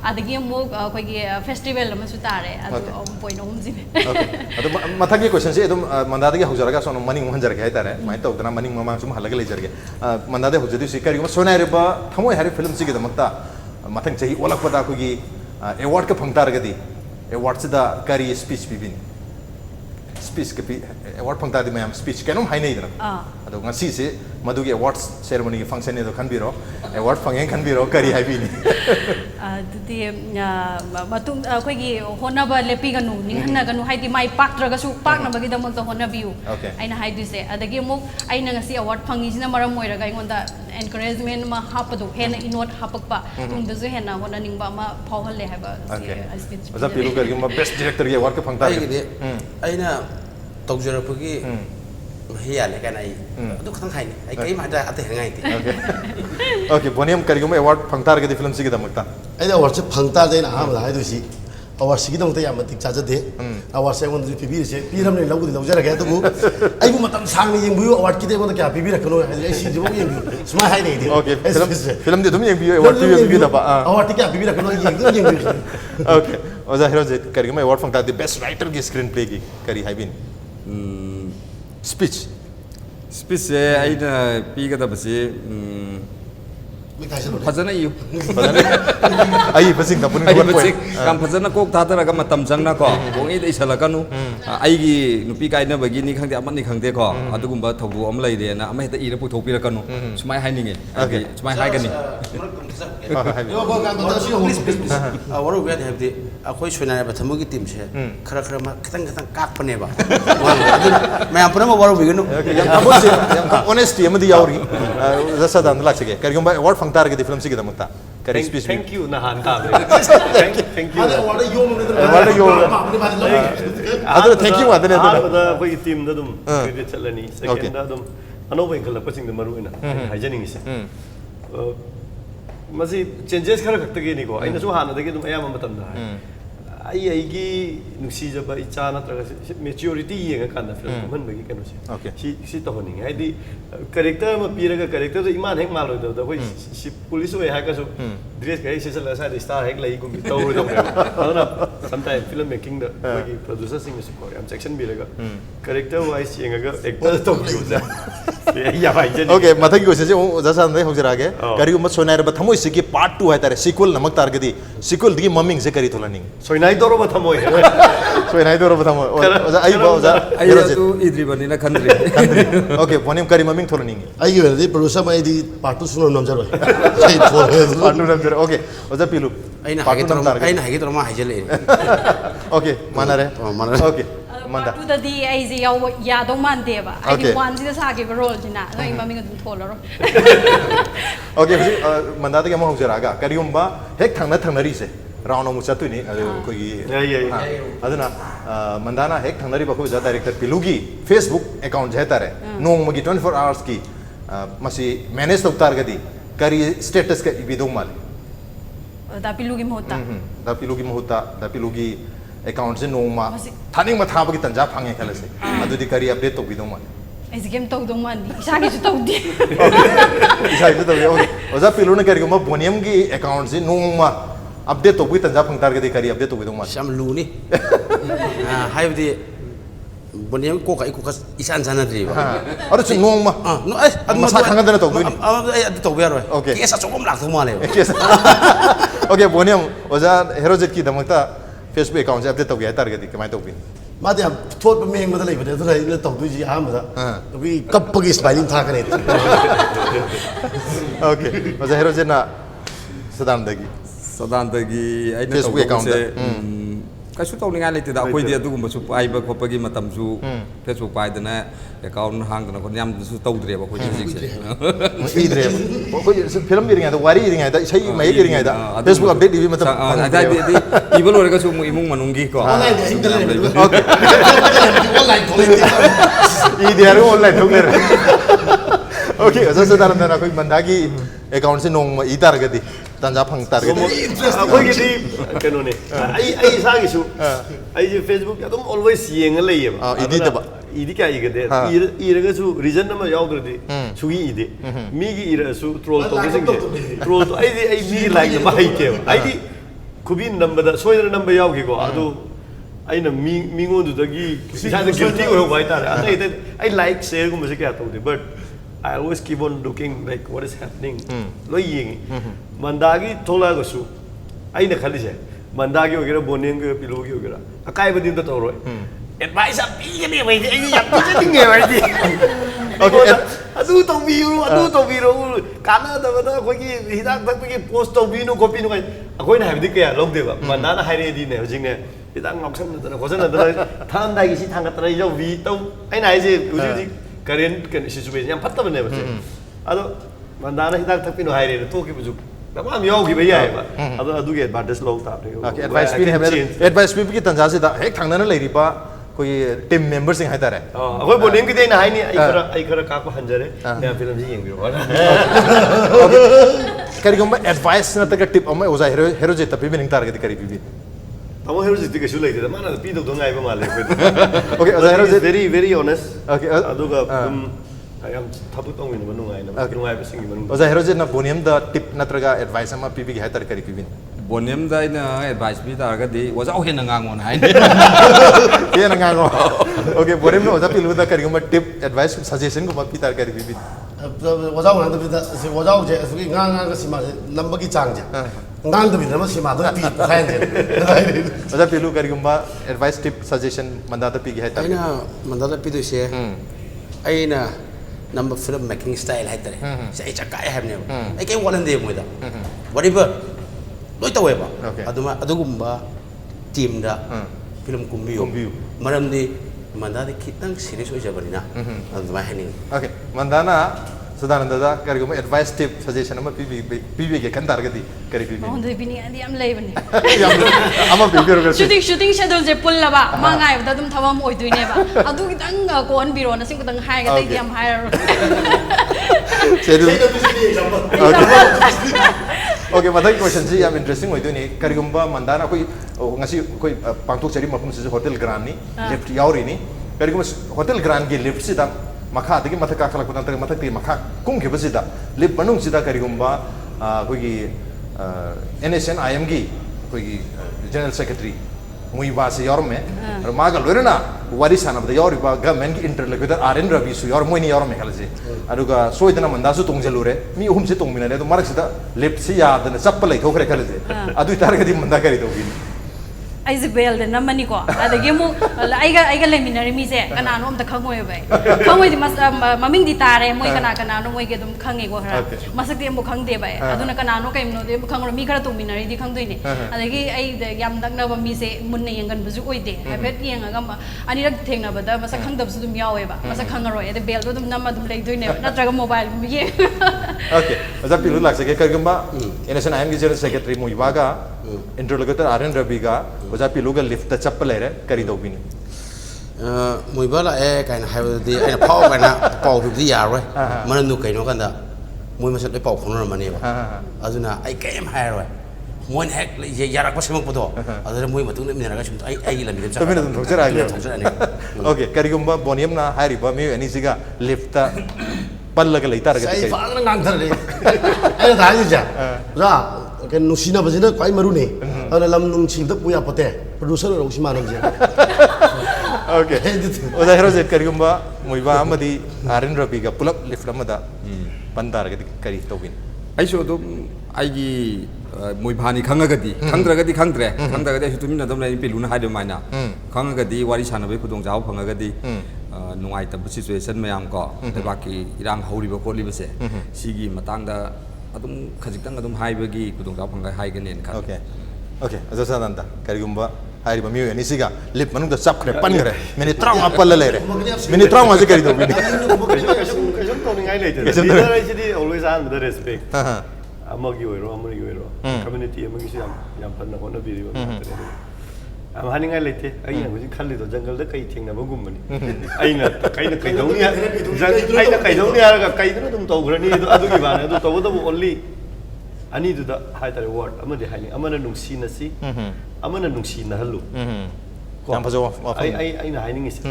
adagi amuk akoigi festival amasu tare adu point ahum jine okay अदु मथागी क्वेश्चन से एकदम मंदादगी हुजरगा सोनो मनिंग हंजरगे हाइतारे माइ तौदना मनिंग ममा सुम हलग लेजरगे मंदादे हुजदि सिकारी सोनाइराबा थमोई हारि फिल्म सिगी दमकता मथंग चही ओलकपदा कोगी अवार्ड का फंगतारगदी अवार्ड सिदा करी स्पीच पिबिन स्पीच के अवार्ड फंगतादि मैम स्पीच केनोम हाइनेदना अदु ngasi से मदुगी अवार्ड सेरेमनी की फंक्शन ने तो खनबिरो अवार्ड फंगे खनबिरो करी हाइबिनी ꯑꯗꯨꯗꯤ ꯃꯇꯨꯡ ꯑꯩꯈꯣꯏꯒꯤ ꯍꯣꯠꯅꯕ ꯂꯦꯞꯄꯤꯒꯅꯨ ꯅꯤꯡꯍꯟꯅꯒꯅꯨ ꯍꯥꯏꯗꯤ ꯃꯥꯏ ꯄꯥꯛꯇ꯭ꯔꯒꯁꯨ ꯄꯥꯛꯅꯕꯒꯤꯗꯃꯛꯇ ꯍꯣꯠꯅꯕꯤꯌꯨ ꯑꯩꯅ ꯍꯥꯏꯗꯣꯏꯁꯦ ꯑꯗꯒꯤ ꯑꯃꯨꯛ ꯑꯩꯅ ꯉꯁꯤ ꯑꯦꯋꯥꯔꯗ ꯐꯪꯉꯤꯁꯤꯅ ꯃꯔꯝ ꯑꯣꯏꯔꯒ ꯑꯩꯉꯣꯟꯗ encouragement ama hapado hena inot hapakpa tungdazu hena hona ningba ama phawhalle haba speech aza pilu kargi ma best director ge award ka phangta aina tawjarapagi hiyale kana ai adu khang khaini ai kai ma da ate hangai ti okay bonium kargi ma award phangta ge film si ge damakta ai da award se phangta de na ha ma hai do si award si gi dong ta yam tik cha jade award se ngon pi bi se pi ram ne lagu de laujara ga to bu ai bu matam sang ni yeng bu award ki de ngon kya pi bi rakno ai si ji bo yeng bu sma hai nei de okay film de dum yeng bi award ti bi da ba award ti kya pi bi rakno yeng do yeng bu okay oza Herojit kargi ma award phangta the best writer ge screenplay gi kari haibin speech se aina piga da basi fazana yu ai basing da punin ko point kam fazana kok thata raga matam jangna ko bongi dei salakanu ai gi nupi kaina bagi ni khangde amani khangde ko adugumba thobu am lai de na ama heta ira pu thopi rakanu sumai haininge sumai haigani waru ga de habdi akhoi SOINAIRABA thamogi team se khara khara ma khitang khitang kak pane ba मैं अपने में वालों बिगनो honesty amadi yauri jasa dan laksege karigum ba award phangtar ge film si ge damta kari speech thank you na han ka thank you award yo mo ne award yo adu thank you adane da koi team da dum credit chalani second da dum anoba ingala paching da maru ina haijaning ise masi changes khara khakta ge ni ko aina su hana da ge dum ayama matam da ai gi nusi jaba icha na tra maturity yenga kan da film man bagi kan si to honing ai di character ma pira ga character to iman hek mal do da koi si police we ha ka so dress ga si sala sa star hek lai gum to do na sometimes film making da bagi producer sing su ko am section bi ga character wise yenga ga actor to gi da ya bai je okay mathagi ko se jasa ndai hojira ge kari umma SOINAIRABA thamoi si ki part 2 hai tare sequel namak tar ge di sequel di maming se kari tholaning SOINAIRABA thamoi SOINAIRABA thamoi oza ai ba oza Herojit idri bani na khandri okay bonium kari maming tholaning ai ge de producer mai di part 2 suno nam jaro sai thol part 2 nam jaro okay oza pilu aina hage to ma hajele okay manare okay Manda tu di ai ji yaw ya dong man de ba ai di wan ji da sa ge role jina ai maming dum tholaro okay manda de mo hojara ga karium ba hek thangna ri se round mu chatu ni ko gi aduna mandana hek thangnari ba ko ja director pilugi Facebook account je tare nong magi 24 hours ki masi manage to tar gadi kari status ka ibidong mal da pilugi mohta da pilugi account se nong ma thaning ma thaba gi tanja phange khala se adu di kari update to bidong mal is game to dong man di isa gi to di isa gi to okay oza pilu na kari ma bonium gi account se nong ma update to bui tanja phang tar ge kari update to bidong mal sham lu ni hai di bonium ko ka isan sana dri ba aru chu nong ma no ai ma sa khanga dana to bui ni ai adu to ba ro ke sa chom lak to ma le okay bonium oza Herojit ki damakta Facebook account se update to ge tar ge di kamai to bin ma de thot ba meng ba da lai ba de to lai na to du ji ha ma da to bi kap pa gi smiling tha kare okay oza Herojit na Sadananda gi aina Facebook account se kasu to ninga lete da koi dia du gumba su pai ba khopa gi matam su Facebook pai dana account hang dana ko nyam su tau dre ba ko ji se i dre ko film bi ringa da wari ringa da sai mai gi ringa da Facebook update di matam da di ibal ore ka su imung manung gi ko online de internet okay online ko i dia ro online thok le okay oza Sadananda na koi mandagi account se nong ma i tar ga di tanja phang tar ga koi gi di keno ne ai sa gi su ai je Facebook adum always yeng le ye ba idi da ba idi ka ige de ira ga su reason na ma yaw de su gi ide mi gi ira su troll to gi troll to ai mi like ma hai ke ai di kubin number da soidra number yaw gi ko adu ai na mi ngon du da gi sa da guilty ko bai tar ai like share ko ma se kya to de but I always keep on looking like what is happening. Lo ying. Mandagi thola go su. Ai na khali se. Mandagi ogera bonium ge pilu ge ogera. Akai ba dim ta to roi. Advice up bi ge ni wai ai ya bi je ding ge wai di. Okay. ꯑꯗꯨ ꯇꯧꯕꯤꯌꯨ ꯑꯗꯨ ꯇꯧꯕꯤꯔꯣ ꯀꯥꯟꯅꯗꯕꯗ ꯑꯩꯈꯣꯏꯒꯤ ꯍꯤꯗꯥꯛ ꯊꯛꯄꯒꯤ ꯄꯣꯁ ꯇꯧꯕꯤꯅꯨ ꯈꯣꯠꯄꯤꯅꯨ ꯀꯥꯏ ꯑꯩꯈꯣꯏꯅ ꯍꯥꯏꯕꯗꯤ ꯀꯌꯥ ꯂꯧꯗꯦꯕ ꯃꯟꯗꯥꯅ ꯍꯥꯏꯔꯛꯑꯗꯤꯅꯦ ꯍꯧꯖꯤꯛꯅꯦ ꯍꯤꯗꯥꯛ ꯉꯥꯎꯁꯟꯅꯗꯅ ꯈꯣꯠꯆꯟꯅꯗꯅ ꯊꯥꯔꯝꯗꯥꯏꯒꯤ ꯁꯤ ꯊꯥꯡꯒꯠꯇꯅ ꯌꯧꯕꯤ ꯇꯧ ꯑꯩꯅ ꯍꯥꯏꯁꯦ ꯍꯧꯖꯤꯛ ꯍꯧꯖꯤꯛ ꯀꯔꯦꯟ ꯁꯤꯆꯨꯋꯦꯁꯟ ꯌꯥꯝ ꯐꯠꯇꯕꯅꯦꯕ ꯑꯗꯣ ꯃꯟꯗꯥꯅ ꯍꯤꯗꯥꯛ ꯊꯛꯄꯤꯅꯨ ꯍꯥꯏꯔꯦꯅ ꯊꯣꯛꯈꯤꯕꯁꯨ ꯌꯥꯝ ꯌꯥꯎꯈꯤꯕ ꯌꯥꯏꯑꯕ ꯑꯗꯣ ꯑꯗꯨꯒꯤ ꯑꯦꯗꯚꯥꯟꯇꯦꯖ ꯂꯧ ꯇꯥꯕꯅꯦ ꯑꯦꯗꯚꯥꯏꯁ ꯄꯤꯅꯤ ꯍꯥꯏꯕ ꯑꯦꯗꯚꯥꯏꯁ ꯄꯤꯕꯒꯤ ꯇꯥꯟꯖꯥꯁꯤꯗ ꯍꯦꯛ ꯊꯪꯅꯅ ꯂꯩꯔꯤꯕ ꯑꯩꯈꯣꯏꯒꯤ ꯇꯤꯝ ꯃꯦꯝꯕꯔꯁꯤꯡ ꯍꯥꯏꯇꯥꯔꯦ ꯑꯩꯈꯣꯏ ꯕꯣꯅꯤꯌꯝꯒꯤꯗꯤ ꯑꯩꯅ ꯍꯥꯏꯅꯤ ꯑꯩ ꯈꯔ ꯀꯥꯛꯄ ꯍꯟꯖꯔꯦ ꯃꯌꯥꯝ ꯐꯤꯂꯝꯁꯤ ꯌꯦꯡꯕꯤꯔꯣ ꯀꯔꯤꯒꯨꯝꯕ ꯑꯦꯗꯚꯥꯏꯁ ꯅꯠꯇ꯭ꯔꯒ ꯇꯤꯞ ꯑꯃ ꯑꯣꯖꯥ ꯍꯦꯔꯣꯖꯤꯠꯇ ꯄꯤꯕꯤꯅꯤꯡ ꯇꯥꯔꯒꯗꯤ ꯀꯔꯤ ꯄꯤꯕꯤ ꯇꯥꯃꯣ ꯍꯦꯔꯣꯖꯤꯠꯇꯤ ꯀꯩꯁꯨ ꯂꯩꯇꯦꯗ ꯃꯥꯅ ꯄꯤꯗꯧꯗꯣ ꯉꯥꯏꯕ ꯃꯥꯜꯂꯦ ꯑꯩꯈꯣꯏꯗ Okay, ꯑꯣꯖꯥ ꯍꯦꯔꯣꯖꯤꯠ ꯚꯦꯔꯤ ꯑꯣꯅꯦꯁ Okay, ꯑꯗꯨꯒ ꯑꯗꯨꯝ ꯌꯥꯝ ꯊꯕꯛ ꯇꯧꯃꯤꯟꯅꯕ ꯅꯨꯡꯉꯥꯏꯕꯁꯤꯡꯒꯤ ꯃꯅꯨꯡꯗ ꯑꯣꯖꯥ ꯍꯦꯔꯣꯖꯤꯠꯅ ꯕꯣꯅꯤꯌꯝꯗ ꯇꯤꯞ ꯅꯠꯇ꯭ꯔꯒ ꯑꯦꯗꯚꯥꯏꯁ ꯑꯃ ꯄꯤꯕꯤꯒꯦ ꯍꯥꯏꯇꯥꯔꯦ ꯀꯔꯤ ꯄꯤꯕꯤꯅꯤ ꯕꯣꯅꯤꯌꯝꯗ ꯑꯩꯅ ꯑꯦꯗꯚꯥꯏꯁ ꯄꯤ ꯇꯥꯔꯒꯗꯤ ꯑꯣꯖꯥ ꯍꯦꯟꯅ ꯉꯥꯡꯉꯣꯅ ꯍꯥꯏꯅꯤ ꯍꯦꯟꯅ ꯉꯥꯡꯉꯣ ꯑꯣꯀꯦ ꯕꯣꯅꯤꯌꯝꯅ ꯑꯣꯖꯥ ꯄꯤꯂꯨꯗ ꯀꯔꯤꯒꯨꯝꯕ ꯇꯤꯞ ꯑꯦꯗꯚꯥꯏꯁ ꯁꯖꯦꯁꯟꯒꯨꯝꯕ ꯄꯤ ꯇꯥꯔꯒ ꯀꯔꯤ ꯄꯤꯕꯤꯅꯤ ꯋꯥꯖꯥꯎ ꯉꯥꯡꯗꯕꯤꯗ ꯋꯥꯖꯥꯎꯁꯦ ꯑꯁꯨꯒꯤ ꯉꯥꯡꯉꯒ ꯁꯤꯃꯥꯁꯦ ꯅꯝꯕꯒꯤ ꯆꯥꯡꯁꯦ ꯉꯥꯡꯗꯕꯤꯗ ꯑꯃ ꯁꯤꯃꯥꯗꯣ ꯍꯥꯏꯍꯟꯁꯦ ꯑꯣꯖꯥ ꯄꯤꯂꯨ ꯀꯔꯤꯒꯨꯝꯕ ꯑꯦꯗꯚꯥꯏꯁ ꯇꯤꯞ ꯁꯖꯦꯁꯟ ꯃꯟꯗꯥꯗ ꯄꯤꯒꯦ ꯍꯥꯏꯇꯥꯔꯦ ꯑꯩꯅ ꯃꯟꯗꯥꯗ ꯄꯤꯗꯣꯏꯁꯦ ꯑꯩꯅ ꯅꯝꯕ ꯐꯤꯂꯝ ꯃꯦꯀꯤꯡ ꯁ꯭ꯇꯥꯏꯜ ꯍꯥꯏꯇꯥꯔꯦ ꯁꯤ ꯑꯩ ꯆꯛꯀꯥꯏ ꯍꯥꯏꯕꯅꯦꯕ ꯑꯩ ꯀꯩꯝ ꯋꯥꯠꯍꯟꯗꯦꯕ ꯃꯣꯏꯗ ꯋꯥꯔꯤꯕ ꯂꯣꯏ ꯇꯧꯋꯦꯕ ꯑꯗꯨꯒꯨꯝꯕ ꯇꯤꯝꯗ ꯐꯤꯂꯝ ꯀꯨꯝꯕꯤꯌꯨ ꯃꯔꯝꯗꯤ ꯃꯟꯗꯥꯗꯤ ꯈꯤꯇꯪ ꯁꯤꯔꯤꯌꯁ ꯑꯣꯏꯖꯕꯅꯤꯅ ꯑꯗꯨꯃꯥꯏꯅ ꯍꯥꯏꯅꯤꯡꯉꯤ ओके मंदाना सदानंदा करीगुम एडवाइस टिप सजेशन अमा पीबीगे खन तारगदी करी पीबी ꯃꯉꯣꯟꯗ ꯄꯤꯅꯤꯡ ꯑꯗꯤ ꯌꯥꯝ ꯂꯩꯕꯅꯤ अमा पीबीरो ꯁꯨꯇꯤꯡ ꯁꯦꯗꯨꯜꯁꯦ ꯄꯨꯜꯂꯕ ꯃꯥ ꯉꯥꯏꯕꯗ ꯑꯗꯨꯝ ꯊꯕꯛ ꯑꯃ ꯑꯣꯏꯗꯣꯏꯅꯦꯕ ꯑꯗꯨ ꯈꯤꯇꯪ ꯀꯣꯍꯟꯕꯤꯔꯣꯅ ꯁꯤ ꯈꯤꯇꯪ ꯍꯥꯏꯔꯒ ꯑꯇꯩꯗꯤ ꯌꯥꯝ ꯍꯥꯏꯔꯔꯣꯏ ओके मदर क्वेश्चन से याम इंटरेस्टिंग होई दोनी करीगुम्बा मंदाना कोई ngasi कोई पांगथोक चरी मफम से होटल ग्रांड नि लिफ्ट यावरी नि करीगुम्बा होटल ग्रांड की लिफ्ट सिदा मखा दगी मथक का खलक नंतर मथक ती मखा कुंग के बसिदा लिफ्ट मनुंग सिदा करीगुम्बा कोई NSN IM की कोई जनरल सेक्रेटरी मुइबा से यार में और मागा लोरना वारी साना बद यार बा गवर्नमेंट की इंटरलोक्यूटर आरएन रवि सु यार मोइनी यार में खलजे अरुगा सोइदना मंदासु तोंगजलुरे मी उहुम से तोंगमिनाले तो मारक सिदा लिफ्ट से यादना चप्पल लै थोखरे खलजे अदु तारगदी मंदा करी तोबिन ꯑꯩꯁꯦ ꯕꯦꯜꯗ ꯅꯝꯃꯅꯤꯀꯣ ꯑꯗꯒꯤ ꯑꯃꯨꯛ ꯑꯩꯒ ꯂꯩꯃꯤꯟꯅꯔꯤ ꯃꯤꯁꯦ ꯀꯅꯥꯅꯣ ꯑꯝꯇ ꯈꯪꯉꯣꯏꯕ ꯑꯩ ꯈꯪꯉꯣꯏꯗꯤ ꯃꯃꯤꯡꯗꯤ ꯇꯥꯔꯦ ꯃꯣꯏ ꯀꯅꯥꯅꯣ ꯃꯣꯏꯒꯤ ꯑꯗꯨꯝ ꯈꯪꯉꯦꯀꯣ ꯈꯔ ꯃꯁꯛꯇꯤ ꯑꯃꯨꯛ ꯈꯪꯗꯦꯕ ꯑꯩ ꯑꯗꯨꯅ ꯀꯅꯥꯅꯣ ꯀꯩꯅꯣꯗꯤ ꯑꯃꯨꯛ ꯈꯪꯉꯔꯣꯏ ꯃꯤ ꯈꯔ ꯇꯣꯡꯃꯤꯟꯅꯔꯤꯗꯤ ꯈꯪꯗꯣꯏꯅꯦ ꯑꯗꯒꯤ ꯑꯩ ꯌꯥꯝ ꯅꯛꯅꯕ ꯃꯤꯁꯦ ꯃꯨꯟꯅ ꯌꯦꯡꯒꯟꯕꯁꯨ ꯑꯣꯏꯗꯦ ꯍꯥꯏꯐꯦꯠ ꯌꯦꯡꯉꯒ ꯑꯅꯤꯔꯛ ꯊꯦꯡꯅꯕꯗ ꯃꯁꯛ ꯈꯪꯗꯕꯁꯨ ꯑꯗꯨꯝ ꯌꯥꯎꯋꯦꯕ ꯃꯁꯛ ꯈꯪꯉꯔꯣꯏ ꯑꯗ ꯕꯦꯜꯗꯣ ꯑꯗꯨꯝ ꯅꯝꯃ ꯑꯗꯨꯝ ꯂꯩꯗꯣꯏꯅꯦꯕ ꯅꯠꯇ꯭ꯔꯒ ꯃꯣꯕꯥꯏꯜꯒꯨꯝꯕ ꯌꯦꯡ ओके अच्छा पिलु लाक्से के करीगुम्बा NSN IM की जनरल सेक्रेटरी मुइबागा इंटरलोक्यूटर आरएन रवि का ओजा पिलु का लिफ्ट चप्पल लेरे करी दोबिनी मुइबा लाए काइना हाइबदि अइना फाव काइना पाव बिबदि यारोय मननु कइनो कंदा मुइ मसत ले पाव खनरमनेबा अजुना आई केम हायरोय मोन हेक यारक पसमकपदो अदर मुइ मतुंग मिनरगा सुम आई लमिदम चा तमिन थोजरागे ओके करीगुम्बा बोनियम ना हारिबा मे एनीसिगा लिफ्ट पल्लगा लैतारगा सही फागना गांगथरे अरे धाइजा रा के नुसिना बजिना क्वाइ मरुने अरे लम नुंसिद पुया पते प्रोड्यूसर रोसि मानमजे ओके ओदा हेरोजेट करीगुम्बा मुइबा अमदी आरएन रबिगा पुलप लिफ्ट अमदा पंदारगा करी तोबिन आइसो दो आइगी मोइभानी खंगगदी खंगद्रगदी खंगद्रगदी आइसो तुमिना दम लाइन पिलुना हाइदो माइना खंगगदी वारी सानबे खुदोंग जाव फंगगदी नुंगाइतब सिचुएशन मयाम को बाकी इरांग हौरिबो कोलिबसे सिगी मतंगदा अदुम खजिक्तंग अदुम हाइबगी खुदोंग जाव फंगा हाइगनेन खा ओके ओके अजा सदानंदा करीगुम्बा हाइरिबा मियो एनीसिगा लिफ्ट मनुंगदा चपखरे पनगरे मिनिट 35 पल्ल लेरे मिनिट 35 से करी दोबिनी कैसे तोनिंगाई लेते लीडर आइसिदी ऑलवेज आन द रेस्पेक्ट अमगी ओइरो कम्युनिटी अमगी से याम फन्न होना बिरिबो am haningai leite aina huji khalli do jungle da kai thengna bagumani aina kaina kaidoni aina kaidoni araga kaidona dum tawgrani adu gi bana adu tawda bu only ani du da haitare word amadi haini amana nungsi nasi amana nungsi na halu yam phajo aina haining is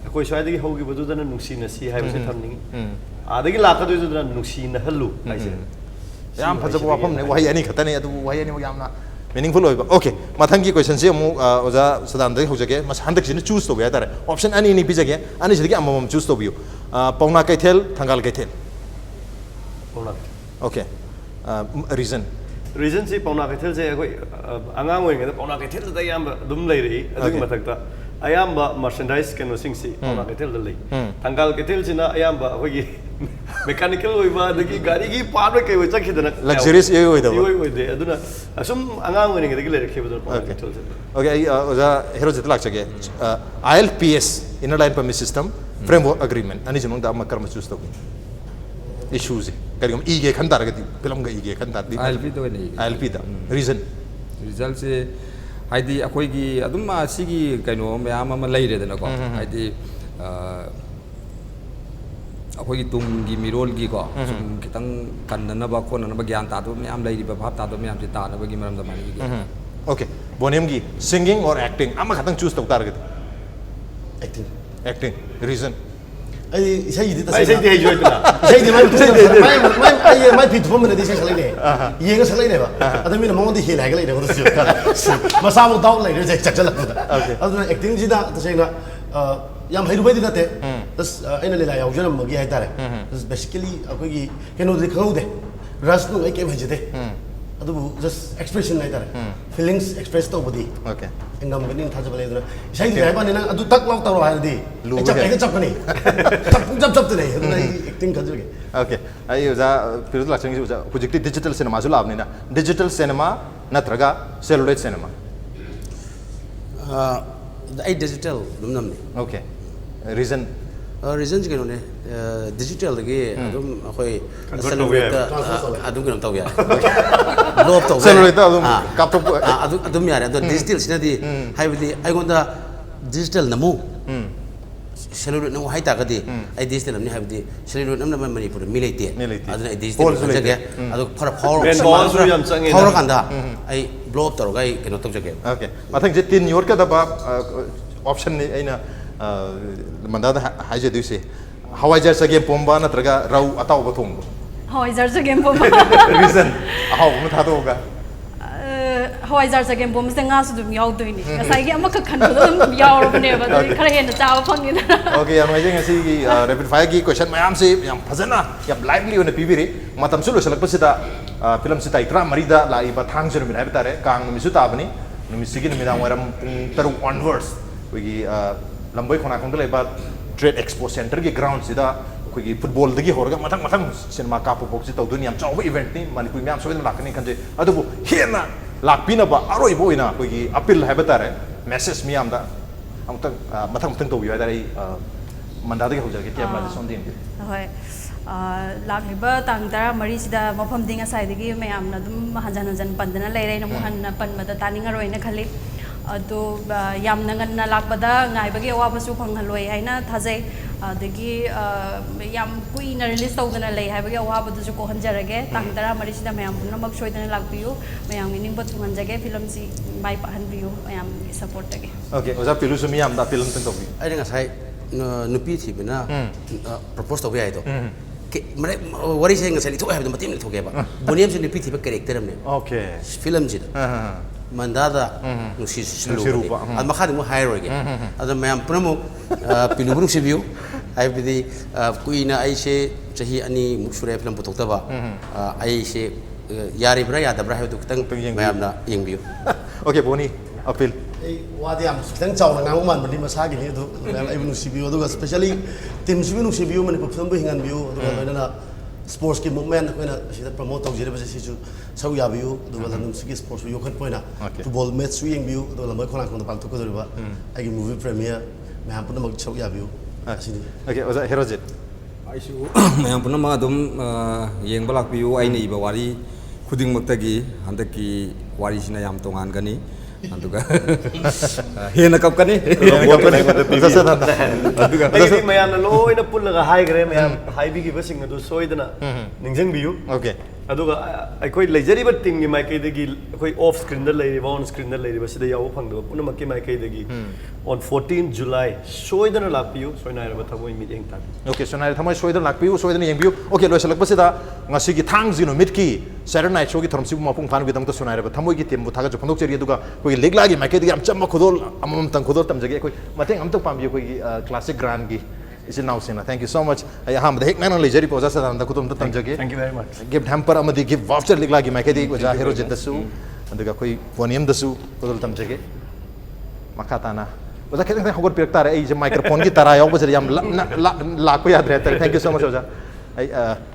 akoi swai gi hogi badu da nungsi nasi haibse thamningi adagi lakadu du da nungsi na halu aise yam phajo wafam ne wahi ani khatane adu wahi ani yamna meaningful hoiba okay mathangi question se amu oja sadandai hojage mas handak sin choose to ya tare option ani ni bijage ani sidagi amam choose to biu pauna kaithel thangal kaithel pauna okay reason si pauna kaithel se koi angang oi ngada pauna kaithel da yam dum lei ri adu mathak ta ayamba merchandise kano singsi ona ketel dalai tanggal ketel sina ayamba akogi mechanical oiba dagi gari gi part ke wai chakhidana luxurious ye oi da oi de aduna asum angang ngani dagi le rakhe badal pa ketel okay oja Herojit lak chage ILPS inner line permit system framework agreement ani jumong da makar ma choose to issues kari gam ige khan dar gati film ga ige khan dar di ILP to ni ILP da reason result se haidi akoi gi adum ma sigi kaino mayam ama leire dana ko haidi akoi gi tung gi mirol gi ko sum kitang kannana ba ko na ba gyan ta do mayam leiri ba bhap ta do mayam ti ta na ba gi maram da mani gi okay Bonium gi singing or acting ama khatang choose to tar gati acting reason ai sai di ta ai sai de joy tuna sai di mai pit phom ne di sai salai ne ye ga salai ne ba adami na mo di hel ha ga lai ne ko su ma sa mo daw lai ne chak chak la aduna acting ji da ta sai na yam hairu bai di da te tas aina le la yaw jana ma gi hai tare tas basically akoi gi keno di khau de ras nu ai ke bhaje de adu just expression lai tare feelings express to body okay engam gani tha jabale dura sai di hai ba ne na adu tak law taro ha di chap ai chap ni chap de nei adu acting ka jage okay ai oja piru lak changi oja project digital cinema su labne na digital cinema natraga celluloid cinema ai digital dum namni okay reason reason ji ne digital ge adum akoi celluloid adum kanam taw ya lob taw celluloid da adum kapto adum yare ado digital sina di haibdi ai gonda digital namu celluloid namu hai ta ga di ai digital namni haibdi celluloid namna Manipur milite aduna ai digital jage ado phara power kanda ai blow taw ga ai keno taw jage okay mathang je tin yor ka da ba option ni aina Manda haije du se hawai jar sagem pomba natraga rau ataw bathong hawai jar sagem pomba reason ahaw ma tha do ga hawai jar sagem pomba se nga su dum yaw doi ni sai gi amak khan do dum yaw ro ne ba khare hen cha ba phang ni okay yam haije ngasi gi rapid fire gi question mayam se yam phajana yam lively on pibiri matam su lo selak pasida film sita itra marida la iba thang jero min habi tare kang mi su tabani mi sigin mi dang waram taru onwards wi lamboi khona khong dai ba trade expo center gi ground sida koi gi football dagi horga mathang cinema ka pok si tawdun yam chaw event ni Manipur myam soin lakani khanje adubu hena lakpina ba aroi boina koi gi appeal habatare message myam da amtang mathang taw yu dai Manda dagi hoja gi tiam la son din hoi lakliba tang tara mari sida mafam dinga sai dagi mayam na dum hanjan pandana leire na muhan pan mada taninga roi na khali ado yam nangan na lakbada ngai bagi awa basu phanghaloi haina thajai adagi yam kui na release tawdana lei hai bagi awa badu ju ko hanjarage tang tara mari sida mayam punna mak soidana lakbiu mayam meaning bat hanjage film si bai pa hanbiu mayam support tage okay oja pilu su miyam da film tang tobi ai nga sai nupi thi bina propose to ai to ke mare wari sai nga sai to hai matim ni thoge ba Bonium se nupi thi ba character amne okay film ji Manda da nusi silu al makhad mu Herojit ada mayam promo pilu group se view ai bidi kuina ai se chahi ani muksure film putok ba ai se yari bra ya da bra ha du tang mayam na yeng view okay Boni appeal ai wadi am tang chaw na ngam man bali masa gi ni do ai nu cbu do especially team cbu nu cbu man perform bo hingan view do na sports ki movement ko na sida promote tau jere ba si chu sau ya view do la num si sports yo kan point na football match swing view do la mai khona khona pal to ko do ba ai gi movie premiere me ham pun mak sau ya view asini okay oja Herojit ai su mayam pun ma dum yeng balak piu ai nei ba wari khuding maktagi handaki wari sina yam tongan gani aduga hena kap kani ai mayam na loi na pullaga hai gre mayam hai bi gi basing adu soidana ningjang biu okay aduga aikoi leijariba team gi mai kai dagi akoi off screen da lei on screen da lei basida yaw phangdo puna makki mai kai dagi on 14 July soidana lakpiu soinairaba thamoi mit eng tan okay soinairaba thamoi soidana lakpiu soidana yengbiu okay lo selak basida ngasi gi thang jino mit ki Saturday night show gi thormsi bu mapung phan gi dang ta soinairaba thamoi gi tembu thaga ju phandok cheri aduga koi legla gi mai kai dagi am chamma khodol amam tang khodol tam jage koi mateng am tak pambi koi classic grand gi is now sina thank you so much I ham the hek nan lejari poza Sadananda kutum tam jage thank you very much gift hamper amadi gift voucher legla gi mai kai dagi oja Herojit dasu aduga koi Bonium dasu khodol tam jage makatana ओजा खितंग खितंग हगोर पिरक तारे जे माइक्रोफोन की तरह याव बजे याम लाख को याद रहता है थैंक यू सो मच ओजा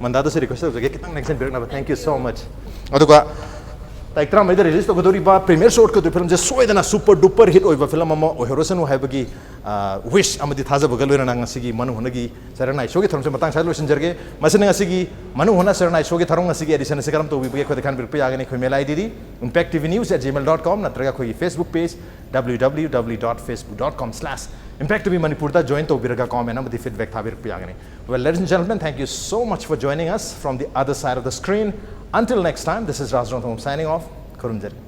मंदा तो से रिक्वेस्ट हो खितंग नेक्स्ट पिरक ना थैंक यू सो मच अदुगा तारीख तरा मई रिलीज तौगदौरीबा प्रीमियर शॉट को फिल्म से सोयदना सुपर डुपर हिट होइबा फिल्म अमा ओहेरोसनु हाइबगी wish अमदी थाजबगा लोइना ngasi Manu होनगी Sarnaik show की थरम से मतंग साइ लोइसनजरगे मसिन ngasi मनु होना सरनाई शो की थरम ngasi एडिशन से करम तौबी खो देखान बिरप यागनी खो मेल आईडी impacttvnews@gmail.com नत्रगा खो फेसबुक पेज www.facebook.com/impacttvmanipur दा join तौबिरगा कमेंट अमदी फीडबैक थाबिरप यागनी well ladies and gentlemen thank you so much for joining us from the other side of the screen until next time this is Raj Nongthombam signing off Kurumjari